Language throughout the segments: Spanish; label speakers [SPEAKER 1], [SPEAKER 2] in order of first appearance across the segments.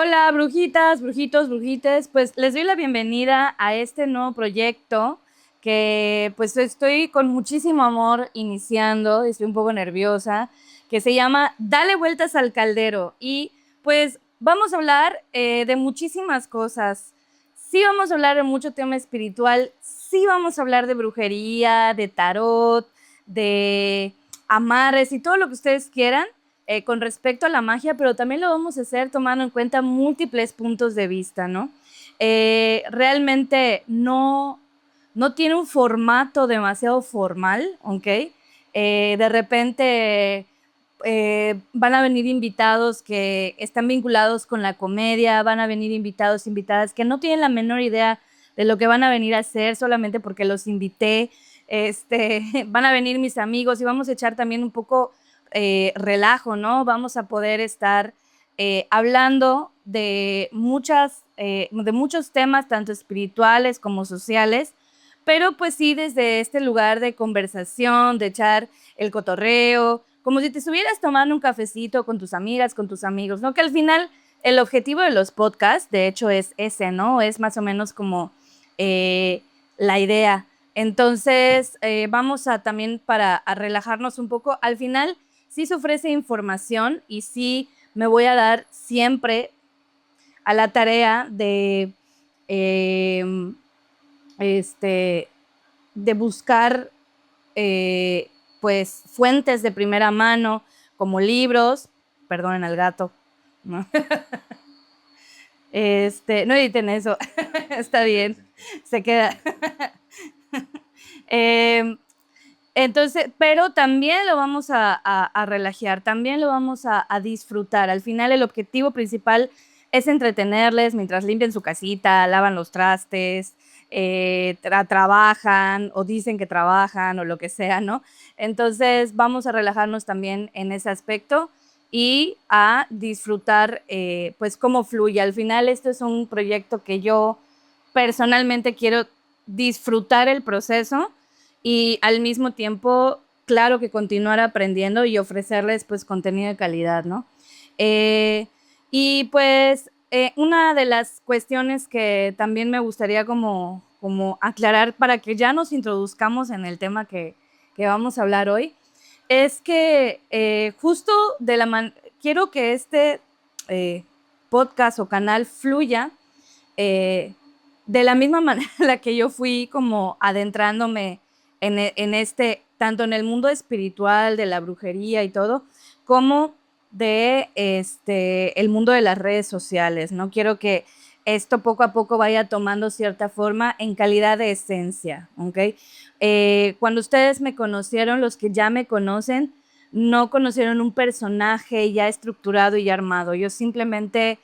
[SPEAKER 1] Hola, brujitas, brujitos, brujites. Pues les doy la bienvenida a este nuevo proyecto que pues estoy con muchísimo amor iniciando, estoy un poco nerviosa, que se llama Dale vueltas al caldero. Y pues vamos a hablar de muchísimas cosas. Sí vamos a hablar de mucho tema espiritual, sí vamos a hablar de brujería, de tarot, de amarres y todo lo que ustedes quieran con respecto a la magia, pero también lo vamos a hacer tomando en cuenta múltiples puntos de vista, ¿no? Realmente no tiene un formato demasiado formal, ¿ok? De repente van a venir invitados que están vinculados con la comedia, van a venir invitados, invitadas que no tienen la menor idea de lo que van a venir a hacer solamente porque los invité. Van a venir mis amigos y vamos a echar también un poco relajo, ¿no? Vamos a poder estar hablando de muchos temas, tanto espirituales como sociales, pero pues sí desde este lugar de conversación, de echar el cotorreo, como si te estuvieras tomando un cafecito con tus amigas, con tus amigos, ¿no? Que al final el objetivo de los podcasts, de hecho, es ese, ¿no? Es más o menos como eh, la idea. Entonces, vamos a también a relajarnos un poco. Al final, sí se ofrece información y sí me voy a dar siempre a la tarea eh, este, de buscar pues fuentes de primera mano como libros, perdonen al gato, ¿no? No editen eso, está bien, se queda. eh, entonces, pero también lo vamos a relajar, también lo vamos a disfrutar. Al final el objetivo principal es entretenerles mientras limpian su casita, lavan los trastes, trabajan o dicen que trabajan o lo que sea, ¿no? Entonces vamos a relajarnos también en ese aspecto y a disfrutar pues cómo fluye. Al final esto es un proyecto que yo personalmente quiero disfrutar el proceso y al mismo tiempo, claro que continuar aprendiendo y ofrecerles pues contenido de calidad, ¿no? Eh, y pues una de las cuestiones que también me gustaría como aclarar para que ya nos introduzcamos en el tema que vamos a hablar hoy, es que justo quiero que este eh, podcast o canal fluya eh, de la misma manera en la que yo fui como adentrándome en tanto en el mundo espiritual, de la brujería y todo, como de el mundo de las redes sociales, ¿no? Quiero que esto poco a poco vaya tomando cierta forma en calidad de esencia, ¿ok? Cuando ustedes me conocieron, los que ya me conocen, no conocieron un personaje ya estructurado y armado. Yo simplemente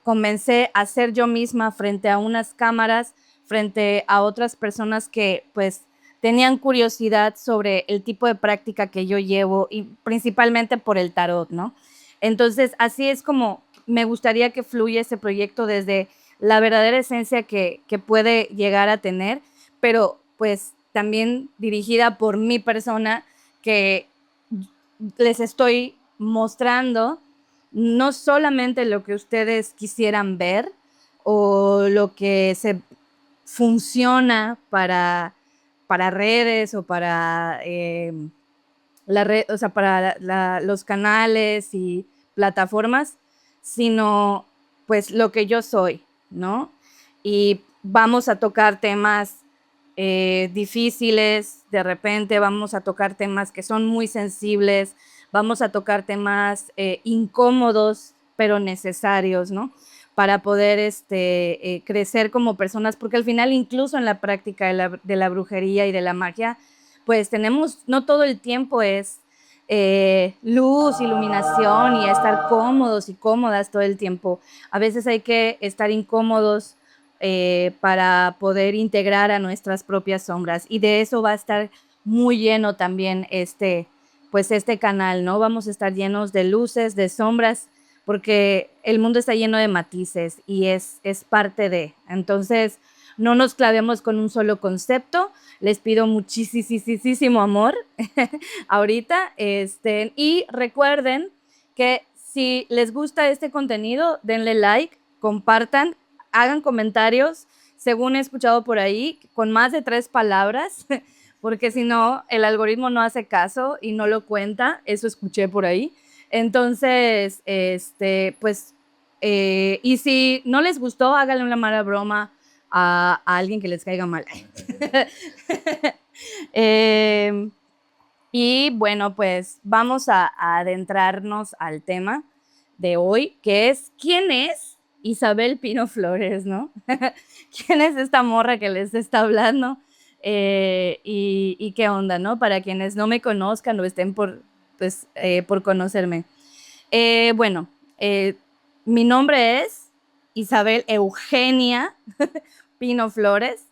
[SPEAKER 1] comencé a ser yo misma frente a unas cámaras, frente a otras personas que pues tenían curiosidad sobre el tipo de práctica que yo llevo y principalmente por el tarot, ¿no? Entonces, así es como me gustaría que fluya ese proyecto desde la verdadera esencia que puede llegar a tener, pero pues también dirigida por mi persona que les estoy mostrando no solamente lo que ustedes quisieran ver o lo que se funciona para redes o para o sea, para los canales y plataformas, sino pues lo que yo soy, ¿no? Y vamos a tocar temas difíciles, de repente vamos a tocar temas que son muy sensibles, vamos a tocar temas incómodos, pero necesarios, ¿no? Para poder crecer como personas, porque al final incluso en la práctica de la brujería y de la magia, pues tenemos, no todo el tiempo es luz, iluminación y estar cómodos y cómodas todo el tiempo. A veces hay que estar incómodos para poder integrar a nuestras propias sombras y de eso va a estar muy lleno también pues este canal, ¿no? Vamos a estar llenos de luces, de sombras, porque el mundo está lleno de matices y es parte de. Entonces, no nos clavemos con un solo concepto. Les pido muchísimo amor ahorita. Y recuerden que si les gusta este contenido, denle like, compartan, hagan comentarios, según he escuchado por ahí, con más de 3 palabras, porque si no, el algoritmo no hace caso y no lo cuenta, eso escuché por ahí. Entonces, pues, y si no les gustó, háganle una mala broma a alguien que les caiga mal. Y bueno, pues vamos a adentrarnos al tema de hoy, que es ¿quién es Isabel Pino Flores, no? ¿Quién es esta morra que les está hablando? Y qué onda, ¿no? Para quienes no me conozcan o estén por conocerme. Bueno, mi nombre es Isabel Eugenia Pino Flores.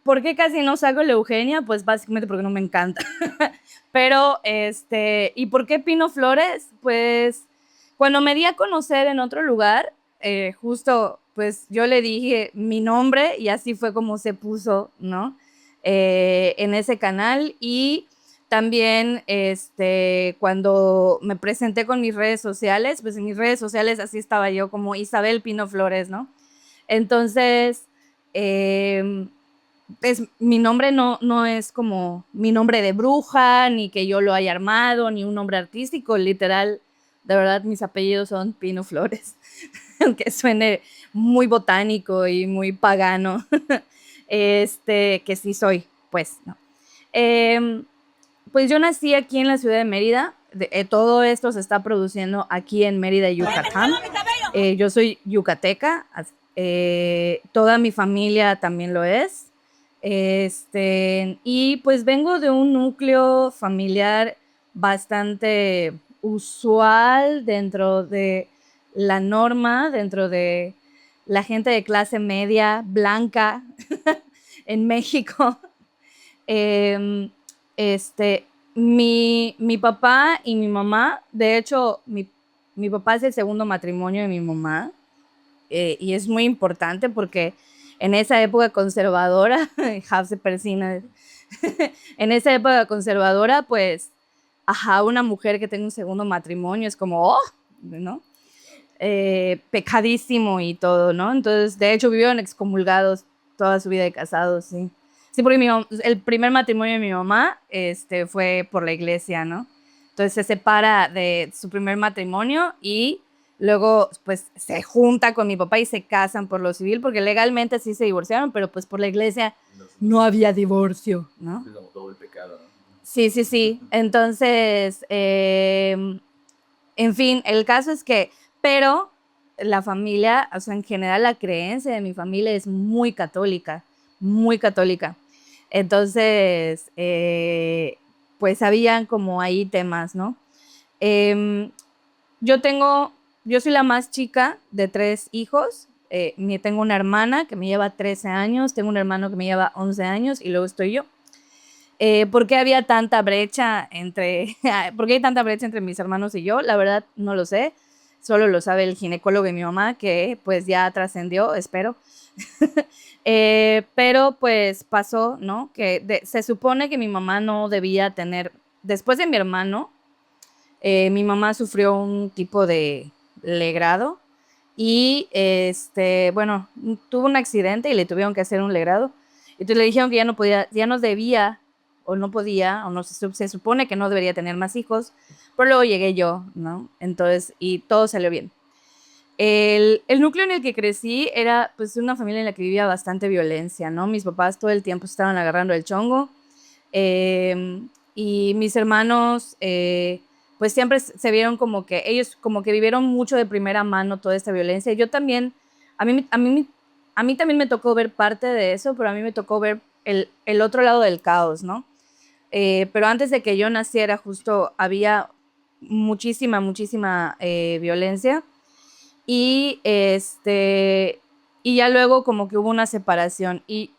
[SPEAKER 1] ¿Por qué casi no saco la Eugenia? Pues básicamente porque no me encanta. Pero, ¿y por qué Pino Flores? Pues cuando me di a conocer en otro lugar, justo, pues yo le dije mi nombre y así fue como se puso, ¿no? En ese canal y también, cuando me presenté con mis redes sociales, pues en mis redes sociales así estaba yo como Isabel Pino Flores, ¿no? Entonces, mi nombre no es como mi nombre de bruja, ni que yo lo haya armado, ni un nombre artístico, literal, de verdad mis apellidos son Pino Flores, aunque suene muy botánico y muy pagano, que sí soy, pues, ¿no? Pues yo nací aquí en la ciudad de Mérida, todo esto se está produciendo aquí en Mérida, Yucatán. Yo soy yucateca, toda mi familia también lo es. Y pues vengo de un núcleo familiar bastante usual dentro de la norma, dentro de la gente de clase media blanca en México. Eh, mi papá y mi mamá, de hecho, mi papá es el segundo matrimonio de mi mamá, y es muy importante porque en esa época conservadora, Jafse Persina, en esa época conservadora, pues, ajá, una mujer que tenga un segundo matrimonio es como, oh, ¿no? Pecadísimo y todo, ¿no? Entonces, de hecho, vivieron excomulgados toda su vida de casados, sí. Sí, porque el primer matrimonio de mi mamá fue por la iglesia, ¿no? Entonces se separa de su primer matrimonio y luego pues se junta con mi papá y se casan por lo civil, porque legalmente sí se divorciaron, pero pues por la iglesia no había divorcio, ¿no?
[SPEAKER 2] Es como todo el pecado, ¿no?
[SPEAKER 1] Sí, sí, sí. Entonces, en fin, el caso es que, pero la familia, o sea, en general la creencia de mi familia es muy católica, muy católica. Entonces, pues habían como ahí temas, ¿no? Em, yo tengo, yo soy la más chica de 3 hijos. Tengo una hermana que me lleva 13 años, tengo un hermano que me lleva 11 años y luego estoy yo. ¿Por qué había tanta brecha por qué hay tanta brecha entre mis hermanos y yo? La verdad no lo sé, solo lo sabe el ginecólogo de mi mamá, que pues ya trascendió, espero. Pero pues pasó, ¿no? Que se supone que mi mamá no debía tener, después de mi hermano, mi mamá sufrió un tipo de legrado y bueno, tuvo un accidente y le tuvieron que hacer un legrado. Entonces le dijeron que ya no podía, ya no debía o no podía, o no se supone que no debería tener más hijos, pero luego llegué yo, ¿no? Entonces, y todo salió bien. El núcleo en el que crecí era pues una familia en la que vivía bastante violencia, ¿no? Mis papás todo el tiempo estaban agarrando el chongo, y mis hermanos pues siempre se vieron como que ellos como que vivieron mucho de primera mano toda esta violencia. Yo también, a mí también me tocó ver parte de eso, pero a mí me tocó ver el otro lado del caos, ¿no? Pero antes de que yo naciera justo había muchísima violencia y y ya luego como que hubo una separación y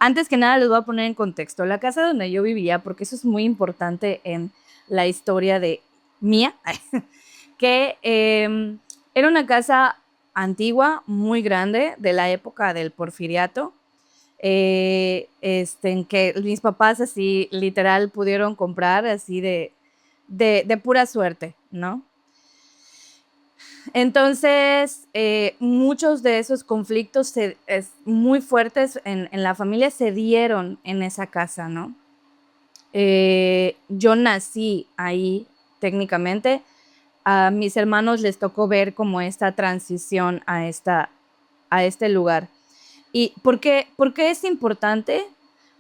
[SPEAKER 1] antes que nada les voy a poner en contexto la casa donde yo vivía, porque eso es muy importante en la historia de mía, que era una casa antigua, muy grande, de la época del Porfiriato, en que mis papás así literal pudieron comprar así de pura suerte, ¿no? Entonces, muchos de esos conflictos muy fuertes en la familia se dieron en esa casa, ¿no? Yo nací ahí técnicamente. A mis hermanos les tocó ver como esta transición a este lugar. ¿Y por qué es importante?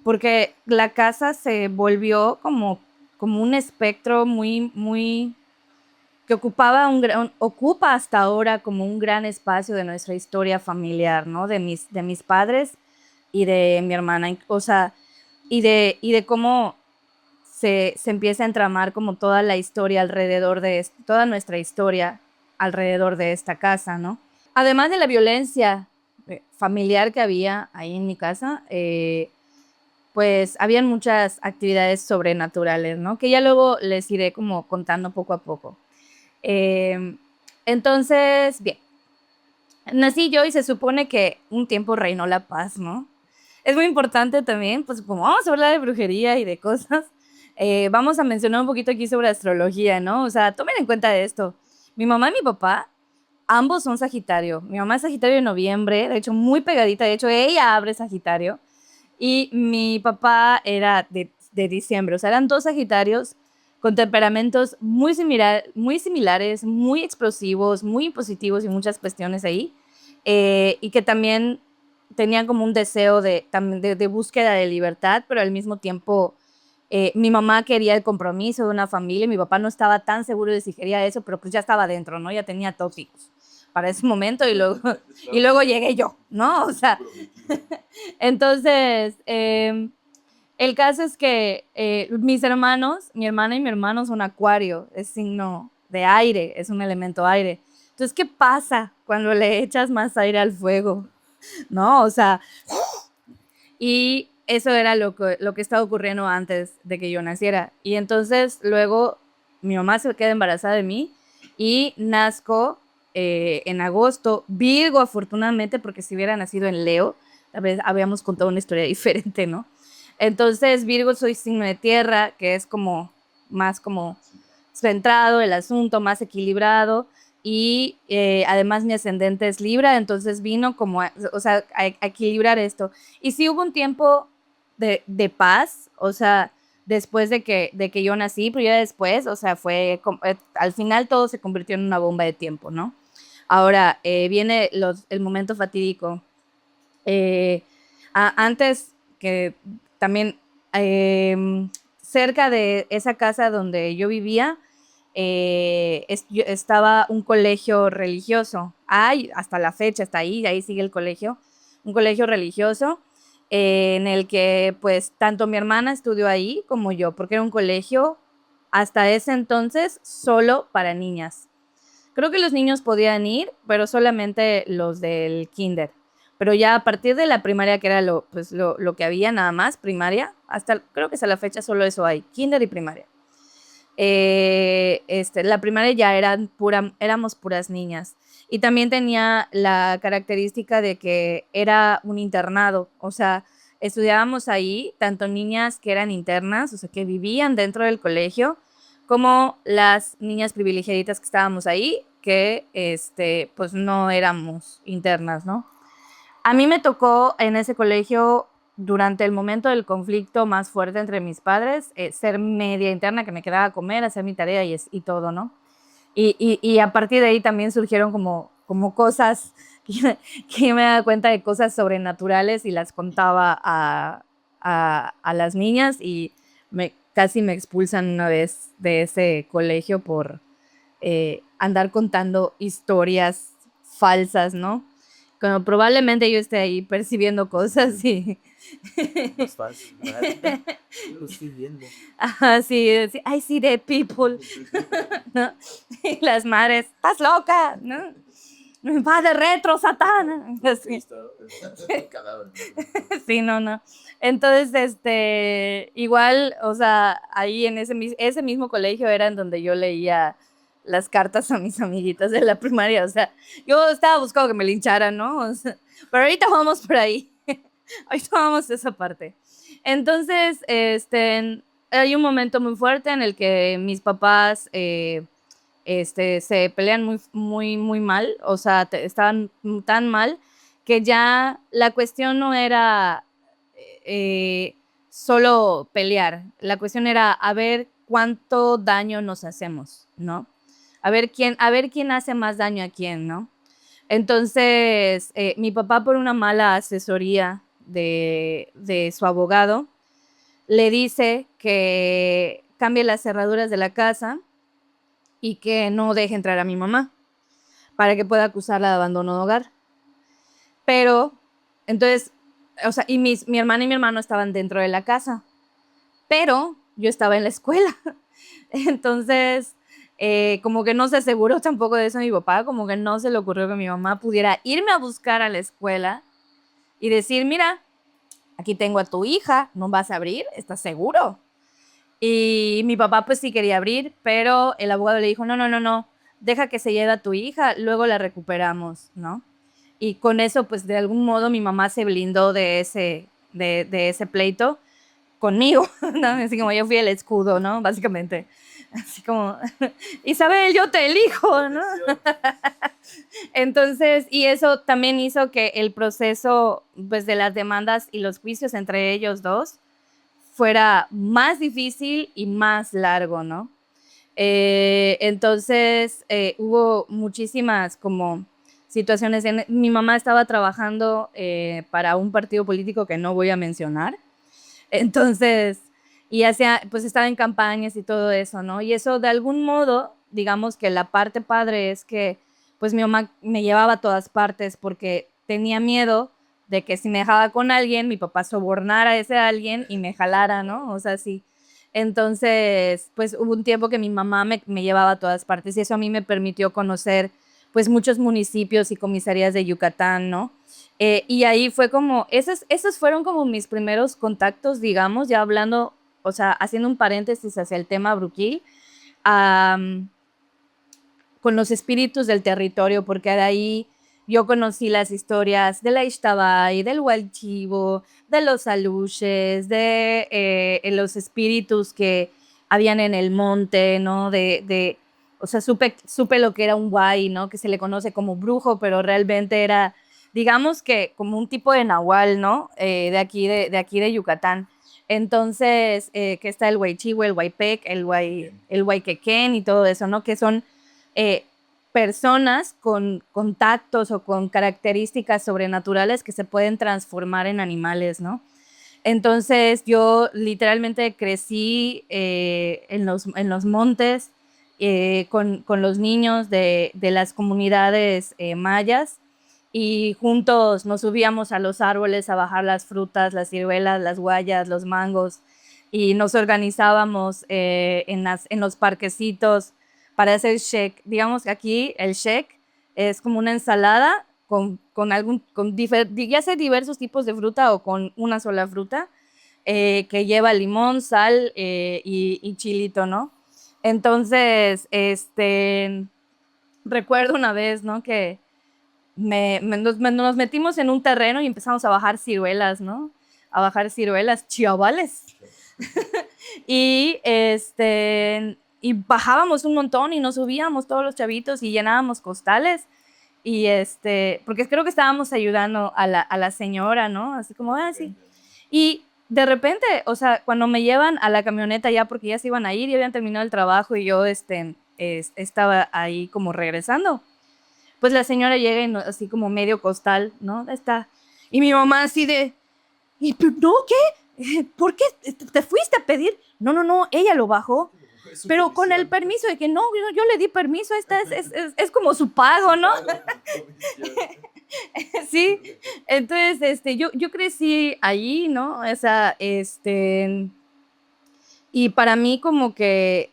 [SPEAKER 1] Porque la casa se volvió como un espectro muy que ocupa hasta ahora como un gran espacio de nuestra historia familiar, ¿no? De mis padres y de mi hermana, o sea, y de cómo se empieza a entramar como toda la historia alrededor de esto, toda nuestra historia alrededor de esta casa, ¿no? Además de la violencia familiar que había ahí en mi casa, pues habían muchas actividades sobrenaturales, ¿no? Que ya luego les iré como contando poco a poco. Eh, entonces, bien, nací yo y se supone que un tiempo reinó la paz, ¿no? Es muy importante también, pues como vamos a hablar de brujería y de cosas, vamos a mencionar un poquito aquí sobre astrología, ¿no? O sea, tomen en cuenta esto. Mi mamá y mi papá, ambos son Sagitario. Mi mamá es Sagitario de noviembre, de hecho muy pegadita, de hecho ella abre Sagitario. Y mi papá era de diciembre, o sea, eran dos Sagitarios con temperamentos muy similares, muy explosivos, muy impositivos y muchas cuestiones ahí, y que también tenían como un deseo de búsqueda de libertad, pero al mismo tiempo mi mamá quería el compromiso de una familia, mi papá no estaba tan seguro de si quería eso, pero pues ya estaba dentro, ¿no? Ya tenía tópicos para ese momento y luego llegué yo, ¿no? O sea, entonces, el caso es que mis hermanos, mi hermana y mi hermano son acuario, es signo de aire, es un elemento aire. Entonces, ¿qué pasa cuando le echas más aire al fuego? ¿No? O sea, y eso era lo que estaba ocurriendo antes de que yo naciera. Y entonces luego mi mamá se queda embarazada de mí y nazco en agosto. Virgo, afortunadamente, porque si hubiera nacido en Leo, tal vez habíamos contado una historia diferente, ¿no? Entonces, Virgo soy signo de tierra, que es como más como centrado el asunto, más equilibrado. Y además mi ascendente es Libra, entonces vino como, o sea, a equilibrar esto. Y sí hubo un tiempo de paz, o sea, después de que yo nací, pero ya después, o sea, al final todo se convirtió en una bomba de tiempo, ¿no? Ahora viene el momento fatídico. Eh, Antes que también cerca de esa casa donde yo vivía, estaba un colegio religioso. Ay, hasta la fecha está ahí sigue el colegio, un colegio religioso en el que pues tanto mi hermana estudió ahí como yo, porque era un colegio hasta ese entonces solo para niñas. Creo que los niños podían ir, pero solamente los del kinder. Pero ya a partir de la primaria, que era lo que había nada más, primaria, creo que hasta la fecha solo eso hay, kinder y primaria. La primaria ya éramos puras niñas. Y también tenía la característica de que era un internado, o sea, estudiábamos ahí tanto niñas que eran internas, o sea, que vivían dentro del colegio, como las niñas privilegiaditas que estábamos ahí, que pues no éramos internas, ¿no? A mí me tocó en ese colegio, durante el momento del conflicto más fuerte entre mis padres, ser media interna, que me quedaba a comer, hacer mi tarea y todo, ¿no? Y a partir de ahí también surgieron como cosas que yo me daba cuenta de cosas sobrenaturales y las contaba a las niñas y casi me expulsan una vez de ese colegio por andar contando historias falsas, ¿no? Cuando probablemente yo esté ahí percibiendo cosas y...
[SPEAKER 2] Es fácil, ¿vale? Lo estoy viendo.
[SPEAKER 1] Ajá, sí, sí, I see dead people, ¿no? Y las madres, estás loca, ¿no? Va de retro, Satán. Así.
[SPEAKER 2] Cadáver.
[SPEAKER 1] Sí, no, no. Entonces, igual, o sea, ahí en ese mismo colegio era en donde yo leía las cartas a mis amiguitas de la primaria, o sea, yo estaba buscando que me lincharan, ¿no? O sea, pero ahorita vamos por ahí, ahorita vamos a esa parte. Entonces, hay un momento muy fuerte en el que mis papás se pelean muy mal, o sea, estaban tan mal que ya la cuestión no era solo pelear, la cuestión era a ver cuánto daño nos hacemos, ¿no? A ver quién hace más daño a quién, ¿no? Entonces, mi papá, por una mala asesoría de su abogado, le dice que cambie las cerraduras de la casa y que no deje entrar a mi mamá para que pueda acusarla de abandono de hogar. Pero, entonces, o sea, y mi hermana y mi hermano estaban dentro de la casa, pero yo estaba en la escuela. Entonces, como que no se aseguró tampoco de eso mi papá, como que no se le ocurrió que mi mamá pudiera irme a buscar a la escuela y decir, mira, aquí tengo a tu hija, ¿no vas a abrir? ¿Estás seguro? Y mi papá pues sí quería abrir, pero el abogado le dijo, no, deja que se lleve a tu hija, luego la recuperamos, ¿no? Y con eso pues de algún modo mi mamá se blindó de ese pleito conmigo, ¿no? Así como yo fui el escudo, ¿no? Básicamente. Así como, Isabel, yo te elijo, ¿no? Entonces, y eso también hizo que el proceso pues, de las demandas y los juicios entre ellos dos fuera más difícil y más largo, ¿no? Entonces, hubo muchísimas como situaciones. Mi mamá estaba trabajando para un partido político que no voy a mencionar. Entonces, y pues estaba en campañas y todo eso, ¿no? Y eso de algún modo, digamos que la parte padre es que pues mi mamá me llevaba a todas partes porque tenía miedo de que si me dejaba con alguien, mi papá sobornara a ese alguien y me jalara, ¿no? O sea, sí. Entonces, pues hubo un tiempo que mi mamá me llevaba a todas partes y eso a mí me permitió conocer pues muchos municipios y comisarías de Yucatán, ¿no? Y ahí fue como, esos fueron como mis primeros contactos, digamos, ya hablando, o sea, haciendo un paréntesis hacia el tema Bruquil, con los espíritus del territorio, porque de ahí yo conocí las historias de la Ixtabay, del Hualchivo, de los aluches, de los espíritus que habían en el monte, ¿no? O sea, supe lo que era un guay, ¿no? Que se le conoce como brujo, pero realmente era, digamos que como un tipo de nahual, ¿no? De aquí de Yucatán. Entonces, que está el Huaychivo, el Huaypec, el Huayquequén y todo eso, ¿no? Que son personas con contactos o con características sobrenaturales que se pueden transformar en animales, ¿no? Entonces yo literalmente crecí en los montes con los niños de las comunidades mayas y juntos nos subíamos a los árboles a bajar las frutas, las ciruelas, las guayas, los mangos y nos organizábamos en los parquecitos para hacer shake. Digamos que aquí el shake es como una ensalada ya sea diversos tipos de fruta o con una sola fruta, que lleva limón, sal y chilito, ¿no? Entonces, recuerdo una vez, ¿no? Que nos metimos en un terreno y empezamos a bajar ciruelas, ¿no? A bajar ciruelas, chavales. Y y bajábamos un montón y nos subíamos todos los chavitos y llenábamos costales y porque creo que estábamos ayudando a la señora, ¿no? Así como, sí. Y de repente, o sea, cuando me llevan a la camioneta ya porque ya se iban a ir y habían terminado el trabajo y yo estaba ahí como regresando, pues la señora llega y así como medio costal, ¿no? Está. Y mi mamá así de, ¿y no qué? ¿Por qué te fuiste a pedir? No, ella lo bajó. Pero con el permiso de que no, yo le di permiso, esta es como su pago, ¿no? Sí, entonces, yo crecí ahí, ¿no? O sea, y para mí como que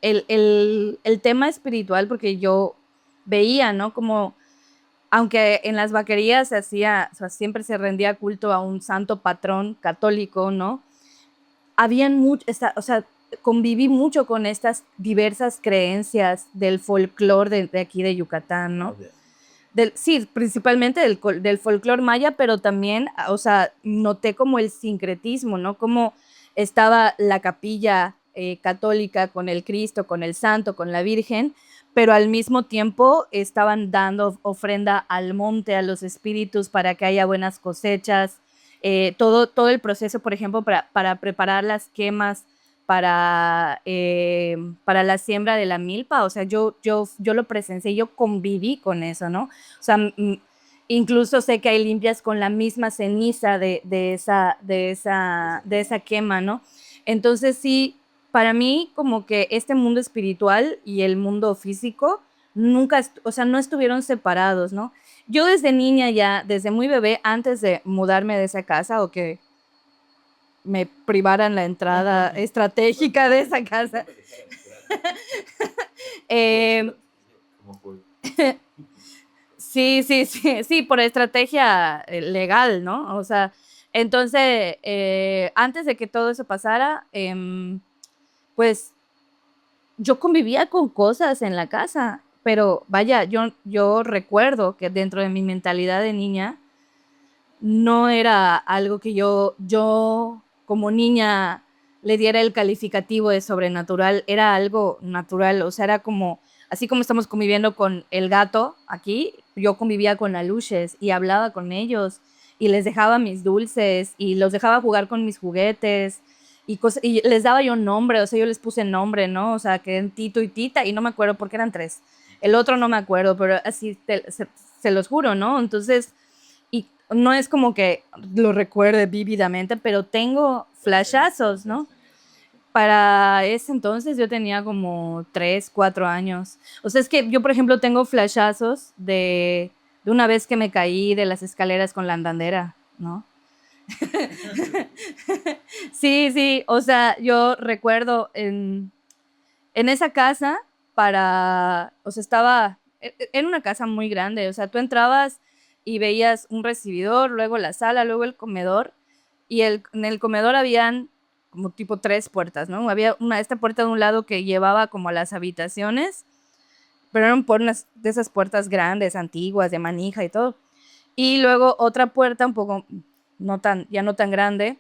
[SPEAKER 1] el tema espiritual, porque yo veía, ¿no? Como, aunque en las vaquerías se hacía, o sea, siempre se rendía culto a un santo patrón católico, ¿no? Habían o sea, conviví mucho con estas diversas creencias del folclore de aquí de Yucatán, ¿no? Sí, principalmente del folclore maya, pero también, o sea, noté como el sincretismo, ¿no? Como estaba la capilla católica, con el Cristo, con el Santo, con la Virgen, pero al mismo tiempo estaban dando ofrenda al monte, a los espíritus, para que haya buenas cosechas, todo el proceso, por ejemplo, para preparar las quemas, para la siembra de la milpa. O sea, yo lo presencié, yo conviví con eso, ¿no? O sea, incluso sé que hay limpias con la misma ceniza de esa quema, ¿no? Entonces sí, para mí como que este mundo espiritual y el mundo físico nunca, o sea, no estuvieron separados, ¿no? Yo desde niña ya, desde muy bebé, antes de mudarme de esa casa o que me privaran la entrada estratégica de esa casa, eh, sí, por estrategia legal, ¿no? O sea, entonces, antes de que todo eso pasara, pues yo convivía con cosas en la casa, pero vaya, yo recuerdo que dentro de mi mentalidad de niña no era algo que yo como niña le diera el calificativo de sobrenatural, era algo natural, o sea, era como, así como estamos conviviendo con el gato aquí, yo convivía con las luces y hablaba con ellos y les dejaba mis dulces y los dejaba jugar con mis juguetes y les daba yo nombre, o sea, yo les puse nombre, ¿no? O sea, que eran Tito y Tita y no me acuerdo porque eran tres. El otro no me acuerdo, pero así se los juro, ¿no? Entonces, y no es como que lo recuerde vívidamente, pero tengo flashazos, ¿no? Para ese entonces yo tenía como 3, 4 años. O sea, es que yo, por ejemplo, tengo flashazos de una vez que me caí de las escaleras con la andandera, ¿no? Sí, o sea, yo recuerdo en esa casa o sea, en una casa muy grande, o sea, tú entrabas y veías un recibidor, luego la sala, luego el comedor, y en el comedor habían como tipo 3 puertas, ¿no? Había esta puerta de un lado que llevaba como a las habitaciones, pero eran por unas de esas puertas grandes, antiguas, de manija y todo. Y luego otra puerta un poco, ya no tan grande,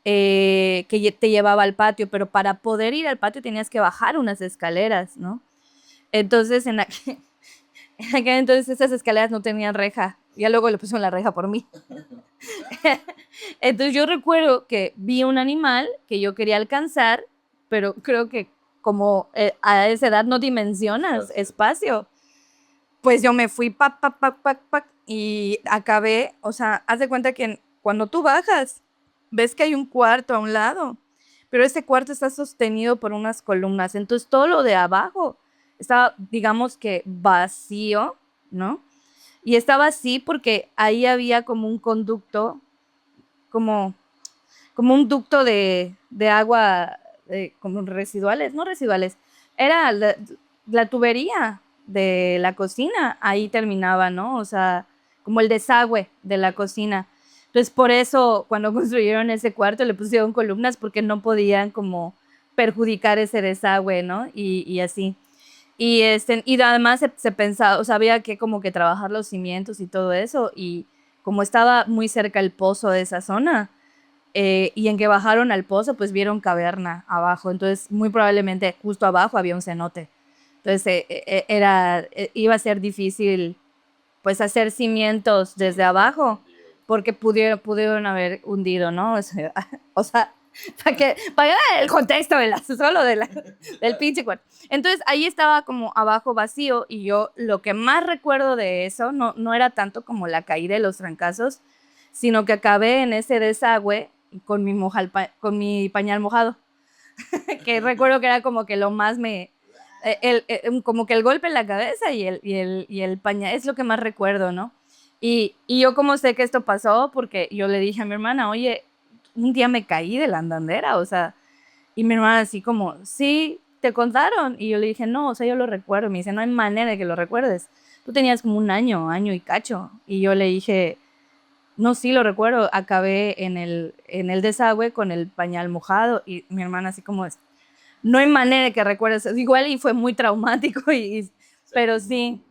[SPEAKER 1] que te llevaba al patio, pero para poder ir al patio tenías que bajar unas escaleras, ¿no? Entonces, en aquel entonces esas escaleras no tenían reja. Ya luego le pusieron la reja por mí. Entonces yo recuerdo que vi un animal que yo quería alcanzar, pero creo que como a esa edad no dimensionas espacio, pues yo me fui y acabé, o sea, haz de cuenta que cuando tú bajas, ves que hay un cuarto a un lado, pero ese cuarto está sostenido por unas columnas, entonces todo lo de abajo estaba, digamos que vacío, ¿no? Y estaba así porque ahí había como un conducto, como, como un ducto de agua, como residuales, no residuales, era la tubería de la cocina, ahí terminaba, ¿no? O sea, como el desagüe de la cocina. Entonces, por eso, cuando construyeron ese cuarto, le pusieron columnas porque no podían como perjudicar ese desagüe, ¿no? Y así. Y además se pensaba, o sea, había que como que trabajar los cimientos y todo eso, y como estaba muy cerca el pozo de esa zona, y en que bajaron al pozo, pues vieron caverna abajo, entonces muy probablemente justo abajo había un cenote. Entonces iba a ser difícil pues hacer cimientos desde abajo, porque pudieron haber hundido, ¿no? O sea, para que el contexto solo del pinche cuarto. Entonces ahí estaba como abajo vacío, y yo lo que más recuerdo de eso no era tanto como la caída de los trancazos, sino que acabé en ese desagüe con mi pañal mojado, que recuerdo que era como que lo más como que el golpe en la cabeza y el pañal, es lo que más recuerdo, ¿no? Y yo como sé que esto pasó, porque yo le dije a mi hermana, oye, un día me caí de la andandera, o sea, y mi hermana así como, sí, ¿te contaron? Y yo le dije, no, o sea, yo lo recuerdo. Me dice, no hay manera de que lo recuerdes. Tú tenías como un año y cacho. Y yo le dije, no, sí, lo recuerdo. Acabé en el desagüe con el pañal mojado, y mi hermana así como, no hay manera de que recuerdes eso. Igual y fue muy traumático, pero sí,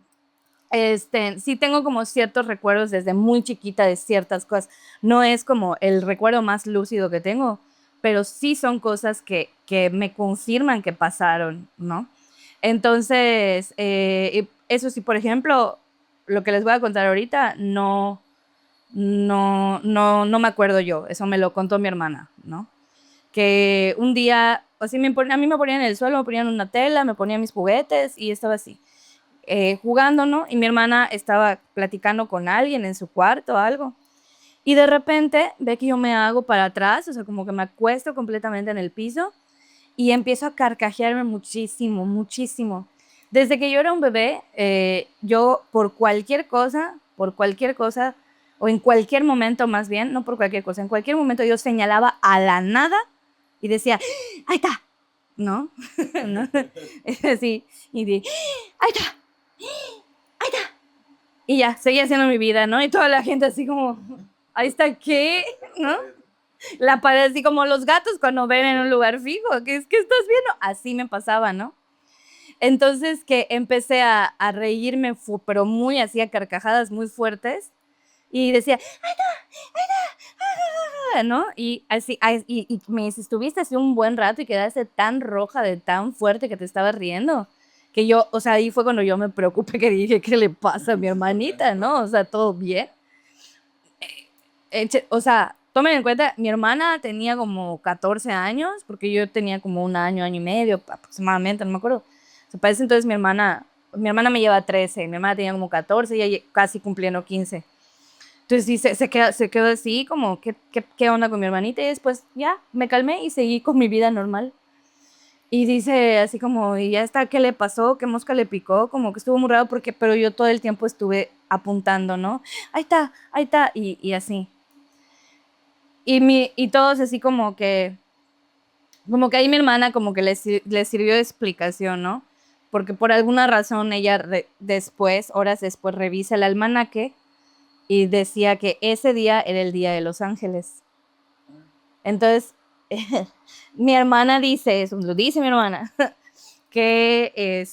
[SPEAKER 1] sí tengo como ciertos recuerdos desde muy chiquita de ciertas cosas. No es como el recuerdo más lúcido que tengo, pero sí son cosas que me confirman que pasaron, ¿no? Entonces, eso sí, por ejemplo, lo que les voy a contar ahorita, no me acuerdo yo, eso me lo contó mi hermana, ¿no? Que un día, así a mí me ponían en el suelo, me ponían una tela, me ponían mis juguetes y estaba así, jugando, ¿no? Y mi hermana estaba platicando con alguien en su cuarto o algo. Y de repente ve que yo me hago para atrás, o sea, como que me acuesto completamente en el piso y empiezo a carcajearme muchísimo, muchísimo. Desde que yo era un bebé, yo por cualquier cosa, o en cualquier momento más bien, no por cualquier cosa, en cualquier momento yo señalaba a la nada y decía, ahí está, ¿no? ¿No? Así, y di, ahí está, ahí está. Y ya, seguía haciendo mi vida, ¿no? Y toda la gente así como, ahí está, ¿qué? ¿No? La pared así como los gatos cuando ven en un lugar fijo, ¿qué estás viendo? Así me pasaba, ¿no? Entonces que empecé a reírme, pero muy así a carcajadas muy fuertes y decía, ¡ahí está! ¡Ahí está! ¿No? Y así, y me estuviste así un buen rato y quedaste tan roja de tan fuerte que te estabas riendo. Que yo, o sea, ahí fue cuando yo me preocupé, que dije, ¿qué le pasa a mi hermanita, no? O sea, ¿todo bien? O sea, tomen en cuenta, mi hermana tenía como 14 años, porque yo tenía como un año, año y medio aproximadamente, no me acuerdo. O sea, para ese entonces mi hermana me lleva 13, mi hermana tenía como 14 y ella casi cumpliendo 15. Entonces sí, se quedó así, como, ¿qué onda con mi hermanita? Y después ya me calmé y seguí con mi vida normal. Y dice así como, y ya está, ¿qué le pasó? ¿Qué mosca le picó? Como que estuvo muy raro, pero yo todo el tiempo estuve apuntando, ¿no? Ahí está, y así. Y todos así como que ahí mi hermana como que le sirvió de explicación, ¿no? Porque por alguna razón ella después, horas después, revisa el almanaque y decía que ese día era el día de Los Ángeles. Entonces, mi hermana dice, eso lo dice mi hermana, que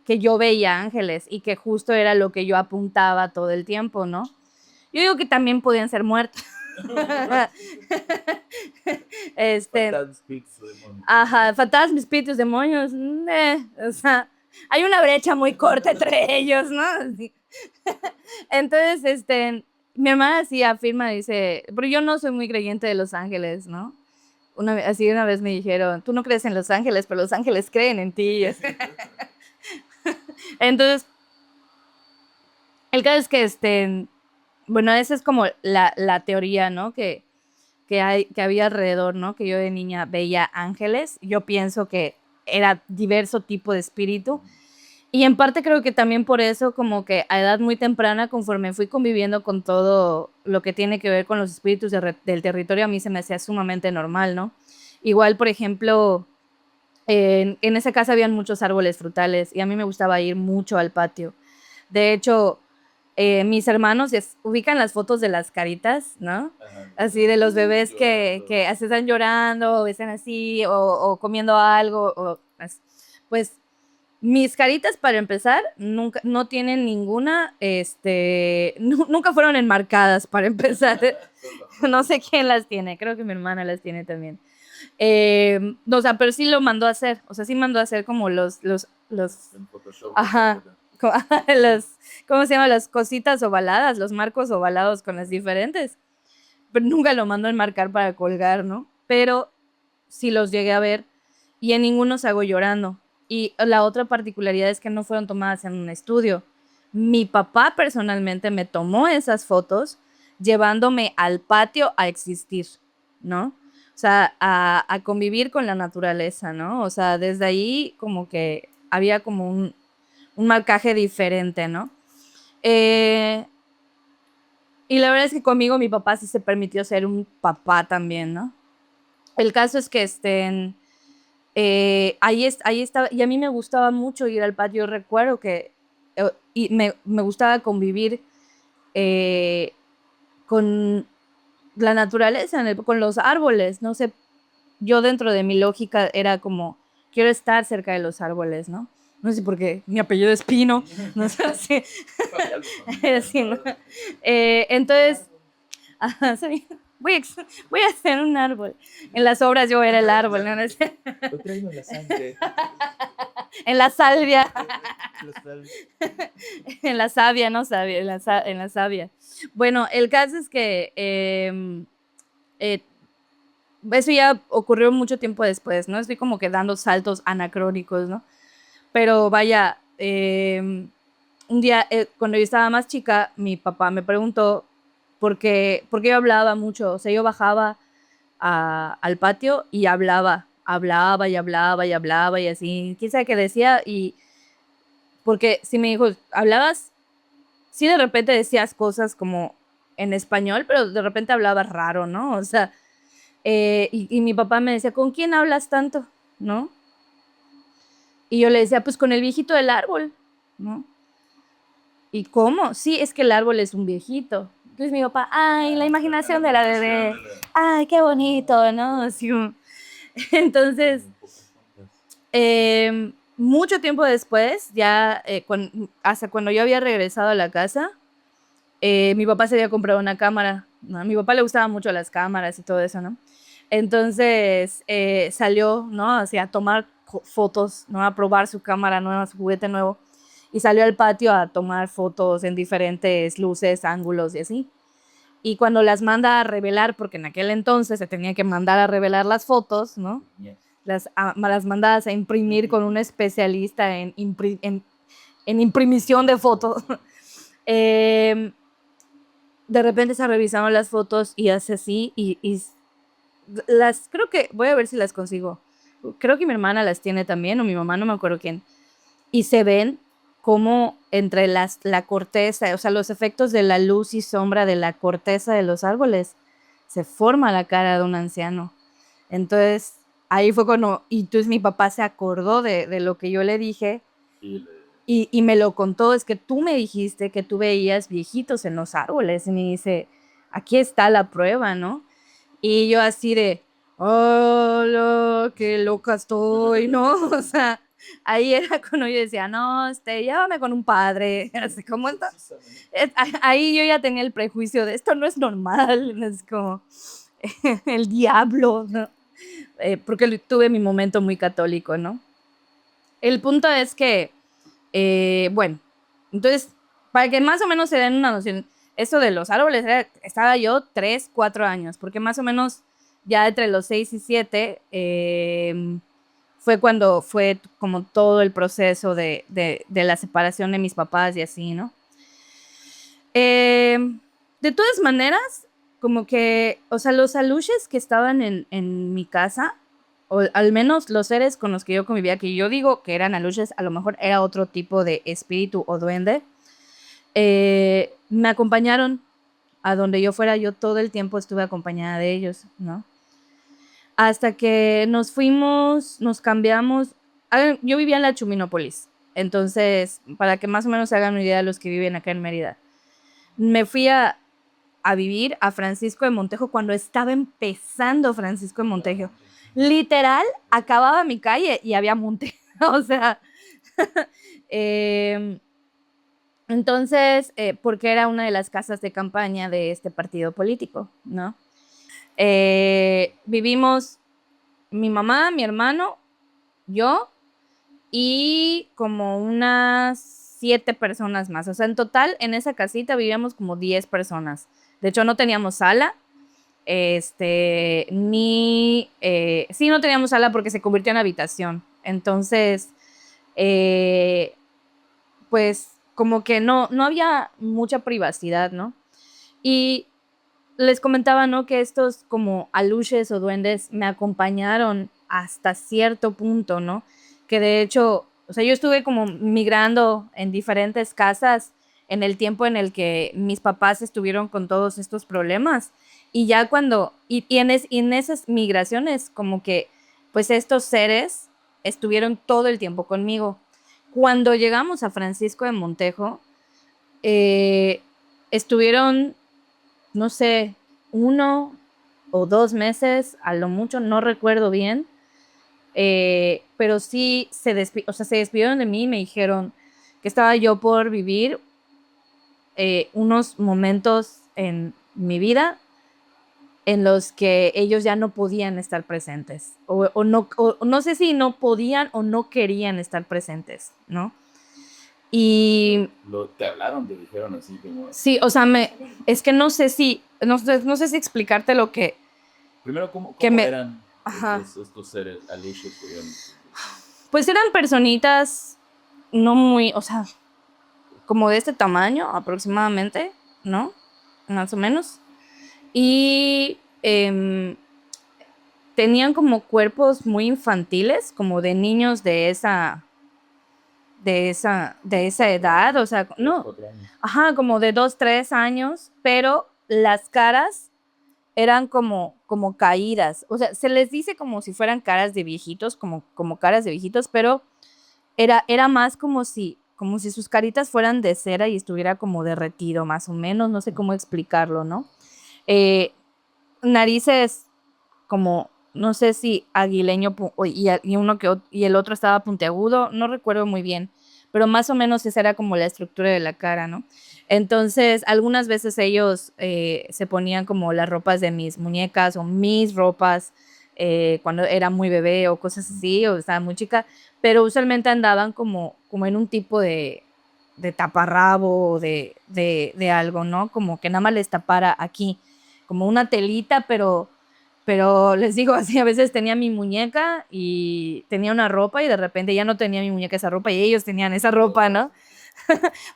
[SPEAKER 1] yo veía ángeles y que justo era lo que yo apuntaba todo el tiempo, ¿no? Yo digo que también podían ser muertos. Ajá, fantasmas, espíritus, demonios, o sea, hay una brecha muy corta entre ellos, ¿no? Sí. Entonces, mi hermana sí afirma, dice, pero yo no soy muy creyente de los ángeles, ¿no? Una vez me dijeron, tú no crees en los ángeles, pero los ángeles creen en ti. Entonces, el caso es que, bueno, esa es como la teoría, ¿no? Que había alrededor, ¿no? Que yo de niña veía ángeles. Yo pienso que era diverso tipo de espíritu. Y en parte creo que también por eso, como que a edad muy temprana, conforme fui conviviendo con todo lo que tiene que ver con los espíritus del territorio, a mí se me hacía sumamente normal, ¿no? Igual, por ejemplo, en esa casa habían muchos árboles frutales y a mí me gustaba ir mucho al patio. De hecho, mis hermanos ubican las fotos de las caritas, ¿no?
[SPEAKER 2] Ajá.
[SPEAKER 1] Así de los bebés
[SPEAKER 2] Llorando.
[SPEAKER 1] que así están llorando, o están así, o comiendo algo, pues mis caritas, para empezar, nunca, no tienen ninguna, nunca fueron enmarcadas, para empezar. No sé quién las tiene, creo que mi hermana las tiene también. No, o sea, pero sí lo mandó a hacer, o sea, sí mandó a hacer como
[SPEAKER 2] En Photoshop.
[SPEAKER 1] ajá, ¿cómo se llama? Las cositas ovaladas, los marcos ovalados con las diferentes. Pero nunca lo mandó a enmarcar para colgar, ¿no? Pero sí los llegué a ver y en ninguno salgo llorando. Y la otra particularidad es que no fueron tomadas en un estudio. Mi papá personalmente me tomó esas fotos llevándome al patio a existir, ¿no? O sea, a convivir con la naturaleza, ¿no? O sea, desde ahí como que había como un marcaje diferente, ¿no? Y la verdad es que conmigo mi papá sí se permitió ser un papá también, ¿no? El caso es que ahí estaba, y a mí me gustaba mucho ir al patio. Yo recuerdo que y me gustaba convivir eh, con la naturaleza, con los árboles, no sé, yo dentro de mi lógica era como, quiero estar cerca de los árboles, ¿no? No sé por qué, mi apellido es Pino, no sé, así, así, ¿no? Entonces, ajá, sí. voy a hacer un árbol. En las obras yo era el árbol, ¿no?
[SPEAKER 2] Lo traigo en la sangre.
[SPEAKER 1] En la salvia,
[SPEAKER 2] Los tal-
[SPEAKER 1] en la savia, no savia, en la savia. Bueno, el caso es que eh, eso ya ocurrió mucho tiempo después, ¿no? Estoy como que dando saltos anacrónicos, ¿no? Pero vaya, un día, cuando yo estaba más chica, mi papá me preguntó por qué yo hablaba mucho. O sea, yo bajaba al patio y hablaba y hablaba y hablaba y así. Quién sabe qué decía. Y porque si me dijo, hablabas, sí de repente decías cosas como en español, pero de repente hablabas raro, ¿no? O sea, y mi papá me decía, ¿con quién hablas tanto? ¿No? Y yo le decía, pues con el viejito del árbol, ¿no? ¿Y cómo? Sí, es que el árbol es un viejito. Entonces mi papá, ay, la imaginación de la bebé, ay, qué bonito, ¿no? Así, entonces, mucho tiempo después, ya hasta cuando yo había regresado a la casa, mi papá se había comprado una cámara, ¿no? A mi papá le gustaban mucho las cámaras y todo eso, ¿no? Entonces salió, ¿no? Así a tomar fotos, ¿no? A probar su cámara nueva, su juguete nuevo. Y salió al patio a tomar fotos en diferentes luces, ángulos y así. Y cuando las manda a revelar, porque en aquel entonces se tenía que mandar a revelar las fotos, ¿no? Las mandadas a imprimir con un especialista en imprimición de fotos. eh, de repente se revisaron las fotos y hace así y creo que, voy a ver si las consigo. Creo que mi hermana las tiene también, o mi mamá, no me acuerdo quién. Y se ven como entre la corteza, o sea, los efectos de la luz y sombra de la corteza de los árboles, se forma la cara de un anciano. Entonces, ahí fue cuando, y entonces mi papá se acordó de lo que yo le dije y me lo contó, es que tú me dijiste que tú veías viejitos en los árboles, y me dice, aquí está la prueba, ¿no? Y yo así de, hola, qué loca estoy, ¿no? O sea, ahí era cuando yo decía, no, llévame con un padre, así como, ahí yo ya tenía el prejuicio de esto no es normal, es como el diablo, ¿no? Porque tuve mi momento muy católico, ¿no? El punto es que, bueno, entonces, para que más o menos se den una noción, esto de los árboles, estaba yo 3, 4 años, porque más o menos ya entre los 6 y 7 fue cuando fue como todo el proceso de la separación de mis papás y así, ¿no? De todas maneras, como que, o sea, los aluches que estaban en mi casa, o al menos los seres con los que yo convivía, que yo digo que eran aluches, a lo mejor era otro tipo de espíritu o duende, me acompañaron a donde yo fuera, yo todo el tiempo estuve acompañada de ellos, ¿no? Hasta que nos fuimos, nos cambiamos. Yo vivía en la Chuminópolis, entonces, para que más o menos se hagan una idea de los que viven acá en Mérida, me fui a vivir a Francisco de Montejo cuando estaba empezando Francisco de Montejo. Literal, acababa mi calle y había monte. O sea, eh, entonces, porque era una de las casas de campaña de este partido político, ¿no? Vivimos mi mamá, mi hermano, yo y como unas 7 personas más. O sea, en total en esa casita vivíamos como 10 personas. De hecho, no teníamos sala. Sí, no teníamos sala porque se convirtió en habitación. Entonces, eh, pues como que no había mucha privacidad, ¿no? Y les comentaba, ¿no? Que estos como aluches o duendes me acompañaron hasta cierto punto, ¿no? Que de hecho, o sea, yo estuve como migrando en diferentes casas en el tiempo en el que mis papás estuvieron con todos estos problemas. Y ya y en esas migraciones, como que, pues estos seres estuvieron todo el tiempo conmigo. Cuando llegamos a Francisco de Montejo, eh, estuvieron no sé, 1 o 2 meses, a lo mucho, no recuerdo bien, pero sí o sea, se despidieron de mí y me dijeron que estaba yo por vivir unos momentos en mi vida en los que ellos ya no podían estar presentes, o no sé si no podían o no querían estar presentes, ¿no? Y
[SPEAKER 2] Te hablaron, te dijeron así como...
[SPEAKER 1] sí, o sea, es que no sé si explicarte lo que
[SPEAKER 2] Primero, ¿cómo
[SPEAKER 1] me...
[SPEAKER 2] eran
[SPEAKER 1] Ajá.
[SPEAKER 2] estos seres, Alicia, Curión?
[SPEAKER 1] Pues eran personitas no muy, o sea, como de este tamaño aproximadamente, ¿no? Más o menos. Y tenían como cuerpos muy infantiles, como de niños de esa edad, o sea, no,
[SPEAKER 2] 4 años.
[SPEAKER 1] ajá, como de 2, 3 años, pero las caras eran como caídas, o sea, se les dice como si fueran caras de viejitos, como caras de viejitos, pero era más como si sus caritas fueran de cera y estuviera como derretido, más o menos, no sé cómo explicarlo, ¿no? Narices como, no sé si aguileño y el otro estaba puntiagudo, no recuerdo muy bien, pero más o menos esa era como la estructura de la cara, ¿no? Entonces, algunas veces ellos se ponían como las ropas de mis muñecas o mis ropas cuando era muy bebé o cosas así, o estaba muy chica, pero usualmente andaban como en un tipo de taparrabo o de algo, ¿no? Como que nada más les tapara aquí, como una telita, pero les digo así, a veces tenía mi muñeca y tenía una ropa y de repente ya no tenía mi muñeca esa ropa y ellos tenían esa ropa, ¿no?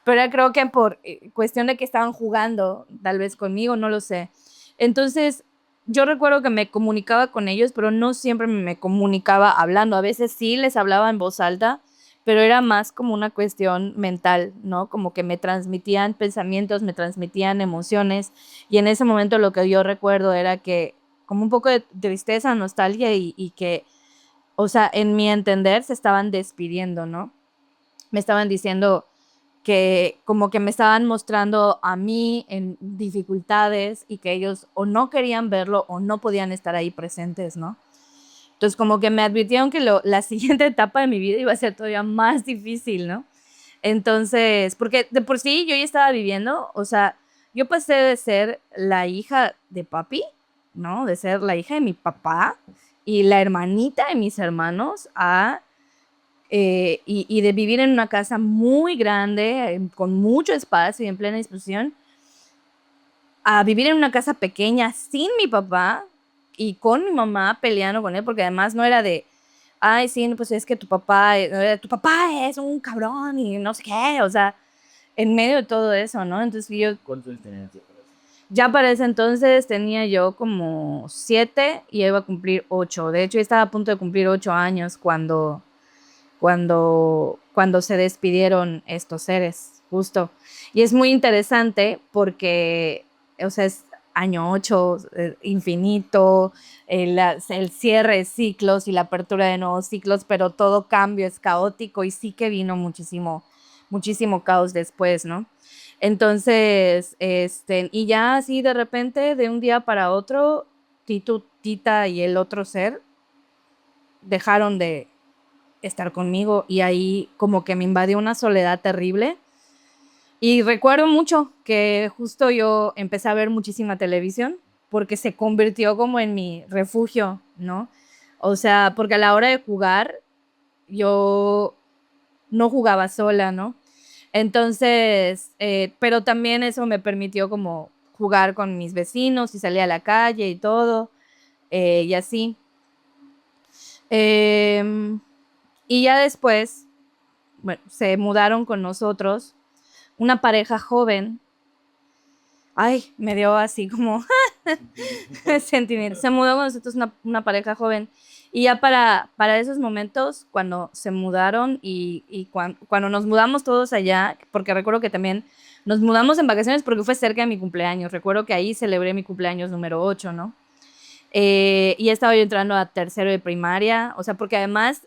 [SPEAKER 1] Pero creo que por cuestión de que estaban jugando, tal vez conmigo, no lo sé. Entonces, yo recuerdo que me comunicaba con ellos, pero no siempre me comunicaba hablando. A veces sí les hablaba en voz alta, pero era más como una cuestión mental, ¿no? Como que me transmitían pensamientos, me transmitían emociones. Y en ese momento lo que yo recuerdo era que como un poco de tristeza, nostalgia y que, o sea, en mi entender se estaban despidiendo, ¿no? Me estaban diciendo que como que me estaban mostrando a mí en dificultades y que ellos o no querían verlo o no podían estar ahí presentes, ¿no? Entonces como que me advirtieron que la siguiente etapa de mi vida iba a ser todavía más difícil, ¿no? Entonces, porque de por sí yo ya estaba viviendo, o sea, yo pasé de ser la hija de papi, ¿no? De ser la hija de mi papá y la hermanita de mis hermanos y de vivir en una casa muy grande, con mucho espacio y en plena disposición, a vivir en una casa pequeña sin mi papá y con mi mamá peleando con él, porque además no era de, ay, sí, pues es que tu papá es un cabrón y no sé qué, o sea, en medio de todo eso, ¿no? Entonces yo...
[SPEAKER 2] ¿Cuántos años tenías ya para eso?
[SPEAKER 1] Ya para ese entonces tenía yo como 7 y iba a cumplir 8. De hecho, estaba a punto de cumplir 8 años cuando se despidieron estos seres, justo. Y es muy interesante porque, o sea, es año 8, infinito, el cierre de ciclos y la apertura de nuevos ciclos, pero todo cambio es caótico y sí que vino muchísimo caos después, ¿no? Entonces, y ya así de repente, de un día para otro, Tita y el otro ser dejaron de estar conmigo y ahí como que me invadió una soledad terrible. Y recuerdo mucho que justo yo empecé a ver muchísima televisión porque se convirtió como en mi refugio, ¿no? O sea, porque a la hora de jugar yo no jugaba sola, ¿no? Entonces, pero también eso me permitió como jugar con mis vecinos y salir a la calle y todo, y así. Eh, y ya después, bueno, se mudaron con nosotros una pareja joven. Ay, me dio así como sentimiento. Se mudó con nosotros una pareja joven. Y ya para esos momentos, cuando se mudaron y cuando nos mudamos todos allá, porque recuerdo que también nos mudamos en vacaciones porque fue cerca de mi cumpleaños. Recuerdo que ahí celebré mi cumpleaños número 8, ¿no? Y estaba yo entrando a tercero de primaria, o sea, porque además